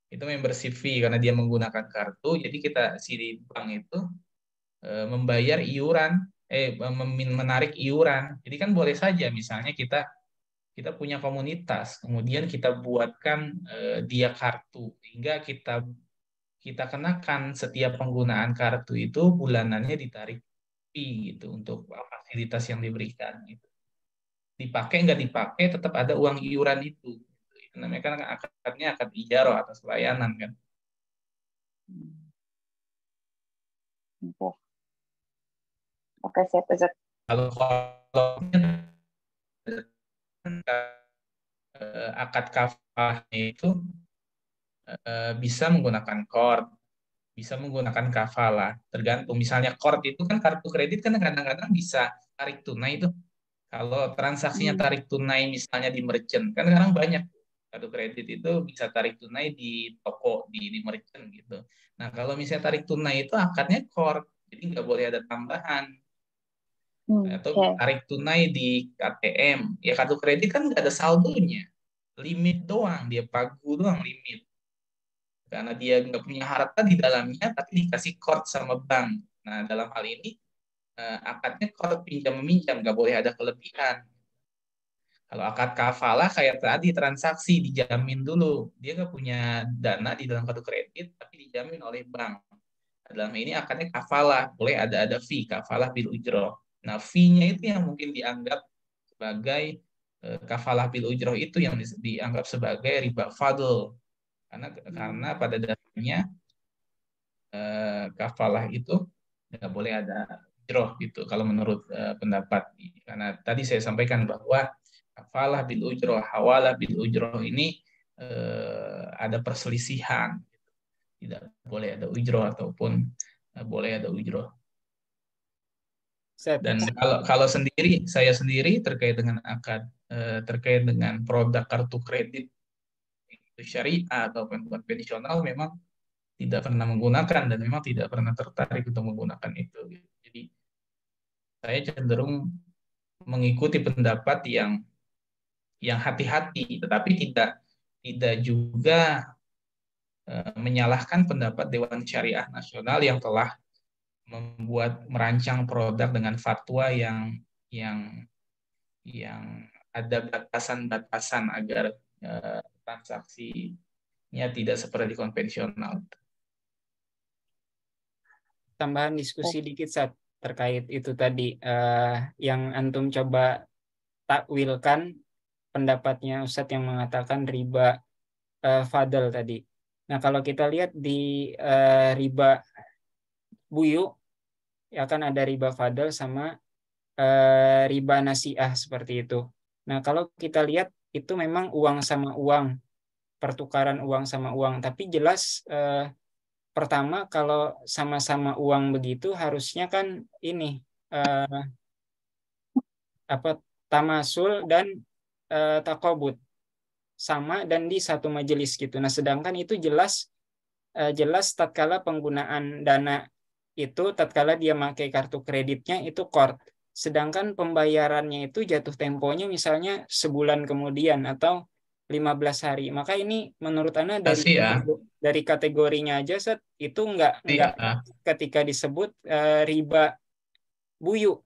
Itu membership fee karena dia menggunakan kartu. Jadi kita si bank itu membayar iuran, menarik iuran. Jadi kan boleh saja misalnya kita punya komunitas, kemudian kita buatkan dia kartu, hingga kita kenakan setiap penggunaan kartu itu bulanannya ditarik fee gitu untuk fasilitas yang diberikan. Gitu. Dipakai nggak dipakai tetap ada uang iuran itu. Itu namanya kan akadnya akad ijarah atas pelayanan kan. Oke, siap Ustaz. Kalau akad kafahnya itu bisa menggunakan qard, bisa menggunakan kafalah, tergantung. Misalnya qard itu kan kartu kredit kan kadang-kadang bisa tarik tunai itu. Kalau transaksinya tarik tunai misalnya di merchant, kan sekarang banyak kartu kredit itu bisa tarik tunai di toko, di merchant gitu. Nah kalau misalnya tarik tunai itu akadnya qard, jadi nggak boleh ada tambahan. Atau tarik tunai di ATM, ya kartu kredit kan nggak ada saldonya, limit doang, dia pagu doang limit. Karena dia nggak punya harta di dalamnya, tapi dikasih qard sama bank. Nah dalam hal ini akadnya qard pinjam meminjam, nggak boleh ada kelebihan. Kalau akad kafalah kayak tadi transaksi dijamin dulu, dia nggak punya dana di dalam kartu kredit, tapi dijamin oleh bank. Dalam ini akadnya kafalah, boleh ada fee, kafalah bil ujroh. Nah fee-nya itu yang mungkin dianggap sebagai kafalah bil ujroh itu yang dianggap sebagai riba fadl, karena pada dasarnya kafalah itu nggak boleh ada ujroh gitu kalau menurut pendapat. Karena tadi saya sampaikan bahwa kafalah bil ujroh, hawalah bil ujroh ini ada perselisihan, tidak boleh ada ujroh ataupun boleh ada ujroh. Ustaz, Dan kalau saya sendiri terkait dengan akad, terkait dengan produk kartu kredit itu syariah ataupun konvensional, memang tidak pernah menggunakan dan memang tidak pernah tertarik untuk menggunakan itu. Jadi saya cenderung mengikuti pendapat yang hati-hati, tetapi tidak juga menyalahkan pendapat Dewan Syariah Nasional yang telah merancang produk dengan fatwa yang yang ada batasan-batasan agar transaksinya tidak seperti konvensional. tambahan diskusi dikit Ustaz terkait itu tadi yang antum coba takwilkan pendapatnya Ustadz yang mengatakan riba fadl tadi. Nah, kalau kita lihat di riba buyu, ya kan ada riba fadl sama riba nasiah seperti itu. Nah, kalau kita lihat itu memang uang sama uang, pertukaran uang sama uang. Tapi jelas pertama kalau sama-sama uang begitu harusnya kan ini tamasul dan takobut sama dan di satu majelis gitu. Nah, sedangkan itu jelas tatkala penggunaan dana itu tatkala dia pakai kartu kreditnya itu qard. Sedangkan pembayarannya itu jatuh temponya misalnya sebulan kemudian atau 15 hari. Maka ini menurut Anda dari kategorinya aja Set, itu enggak ketika disebut riba buyu.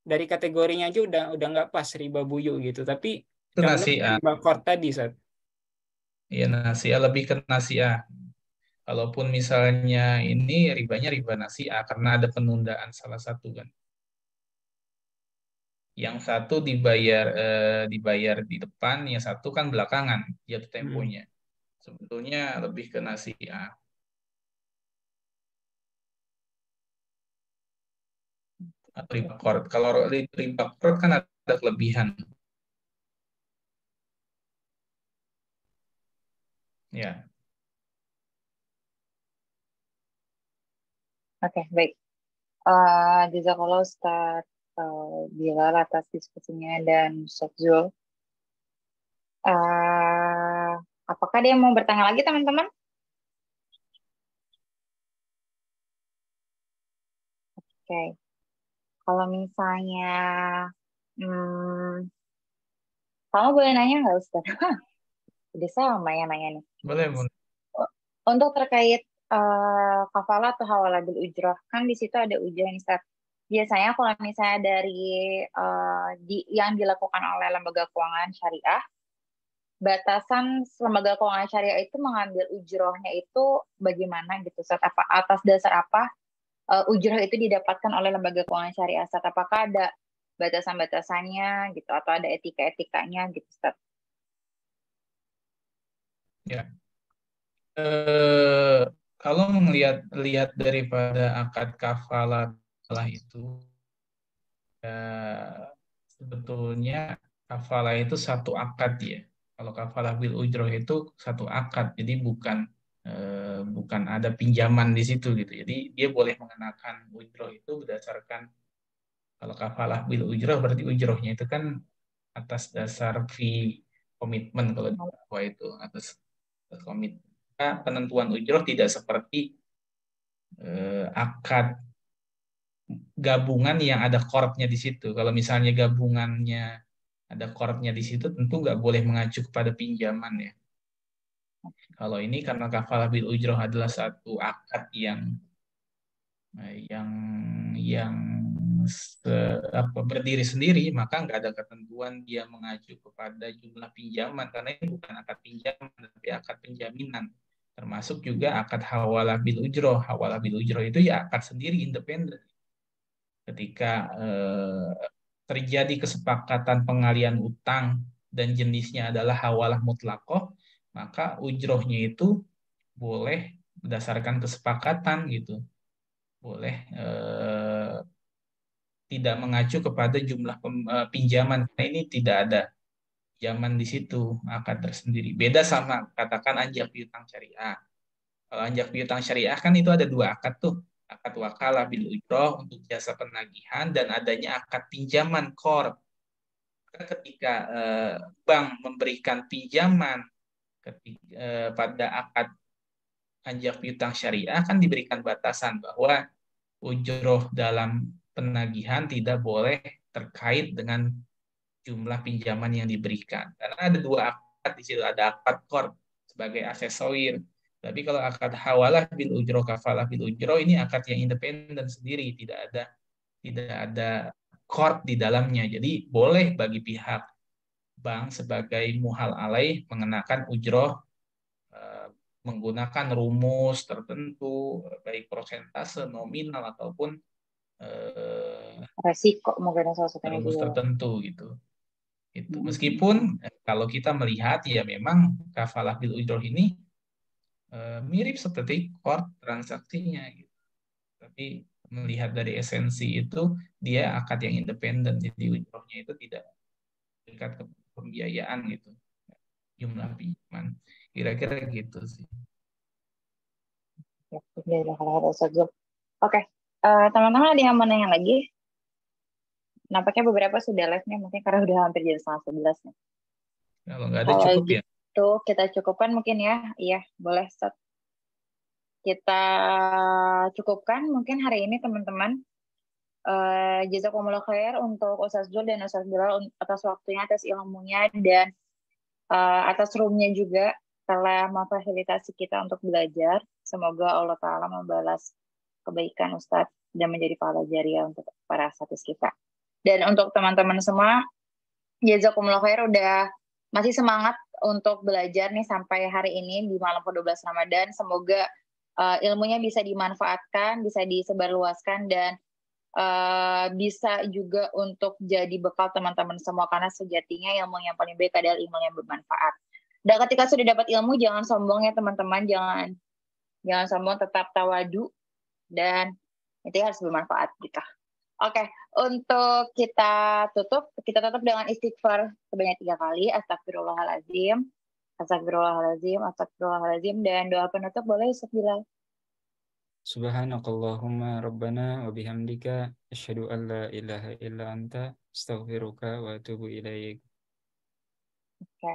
Dari kategorinya aja udah nggak pas riba buyu gitu. Tapi itu nasiah. Riba qard tadi, Sat. Iya, nasiah lebih ke nasiah. Kalaupun misalnya ini ribanya riba nasiah karena ada penundaan salah satu kan. Yang satu dibayar di depan, yang satu kan belakangan jatuh temponya. Sebetulnya lebih ke nasiah. Atau riba qard. Kalau riba qard kan ada kelebihan. Ya. Oke, baik. Jazakallah Ustaz Bilal atas diskusinya dan Ustaz Zul. Apakah dia mau bertanya lagi teman-teman? Oke. Kalau misalnya kamu boleh nanya nggak Ustaz? Udah sama ya nanya nih. Boleh. Untuk terkait kafalah atau hawalah bil ujrah, kan di situ ada ujrah nih Ustaz. Biasanya kalau misalnya dari yang dilakukan oleh lembaga keuangan syariah, batasan lembaga keuangan syariah itu mengambil ujrohnya itu bagaimana gitu Ustaz? Apa atas dasar apa ujroh itu didapatkan oleh lembaga keuangan syariah Ustaz? Apakah ada batasan-batasannya gitu atau ada etika-etikanya gitu Ustaz? Ya. Kalau lihat daripada akad kafalah itu, sebetulnya kafalah itu satu akad ya. Kalau kafalah bil ujroh itu satu akad, jadi bukan ada pinjaman di situ gitu. Jadi dia boleh mengenakan ujroh itu berdasarkan, kalau kafalah bil ujroh berarti ujrohnya itu kan atas dasar fee komitmen, kalau di fatwa itu atas komitmen. Penentuan ujroh tidak seperti akad gabungan yang ada qardnya di situ. Kalau misalnya gabungannya ada qardnya di situ, tentu nggak boleh mengacu kepada pinjaman ya. Kalau ini karena kafalah bil ujroh adalah satu akad yang berdiri sendiri, maka nggak ada ketentuan dia mengacu kepada jumlah pinjaman, karena ini bukan akad pinjaman, tapi akad penjaminan. Termasuk juga akad hawalah bil ujroh. Hawalah bil ujroh itu ya akad sendiri independen. Ketika terjadi kesepakatan pengalian utang dan jenisnya adalah hawalah mutlaqoh, maka ujrohnya itu boleh berdasarkan kesepakatan gitu. Boleh tidak mengacu kepada jumlah pinjaman. Nah, ini tidak ada pinjaman di situ, akad tersendiri. Beda sama katakan anjak piutang syariah. Kalau anjak piutang syariah kan itu ada dua akad tuh. akad wakalah bil ujroh untuk jasa penagihan, dan adanya akad pinjaman qard. Ketika bank memberikan pinjaman pada akad anjak piutang syariah, kan diberikan batasan bahwa ujroh dalam penagihan tidak boleh terkait dengan jumlah pinjaman yang diberikan. Karena ada dua akad di situ, ada akad qard sebagai asesorir. Tapi kalau akad hawalah bil ujroh, kafalah bil ujroh, ini akad yang independen sendiri, tidak ada qard di dalamnya. Jadi boleh bagi pihak bank sebagai muhal alaih mengenakan ujroh menggunakan rumus tertentu, baik persentase, nominal, ataupun Resiko mungkin salah satunya rumus juga. tertentu gitu. Meskipun kalau kita melihat ya memang kafalah bil ujroh ini mirip seperti qard transaksinya gitu. Tapi melihat dari esensi itu dia akad yang independen, jadi ujrohnya itu tidak dekat ke pembiayaan gitu, jumlah pinjaman, kira-kira gitu sih. Oke, teman-teman ada yang mau nanya lagi? Nampaknya beberapa sudah live nih, mungkin karena udah hampir jam 10:30 nih. Kalau nggak ada cukup ya. Gitu, kita cukupkan mungkin ya. Iya, boleh Ustaz. Kita cukupkan mungkin hari ini teman-teman. Jazakumullah khair untuk Ustaz Zul dan Ustaz Bilal atas waktunya, atas ilmunya, dan atas roomnya juga telah memfasilitasi kita untuk belajar. Semoga Allah Ta'ala membalas kebaikan Ustadz dan menjadi pahala jariah untuk para status kita. Dan untuk teman-teman semua, jazakumullah khair udah masih semangat untuk belajar nih sampai hari ini di malam ke-12 Ramadan. Semoga ilmunya bisa dimanfaatkan, bisa disebarluaskan, dan bisa juga untuk jadi bekal teman-teman semua, karena sejatinya ilmu yang paling baik adalah ilmu yang bermanfaat. Dan ketika sudah dapat ilmu, jangan sombong ya teman-teman, jangan sombong, tetap tawadu, dan itu harus bermanfaat gitu. Oke, untuk kita tutup dengan istighfar sebanyak 3 kali. Astagfirullahaladzim, astagfirullahaladzim, astagfirullahaladzim, dan doa penutup boleh Ustaz Bilal. Subhanakallahumma rabbana wa bihamdika asyhadu an la ilaha illa anta astaghfiruka wa atubu ilaik. Oke.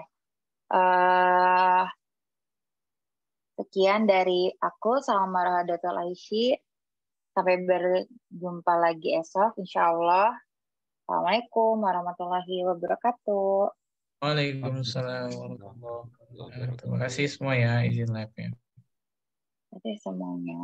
Sekian dari aku, sama Datul Aishi. Sampai berjumpa lagi esok, insya Allah. Assalamualaikum warahmatullahi wabarakatuh. Waalaikumsalam warahmatullahi wabarakatuh. Terima kasih semua ya izin live-nya. Terima kasih semuanya.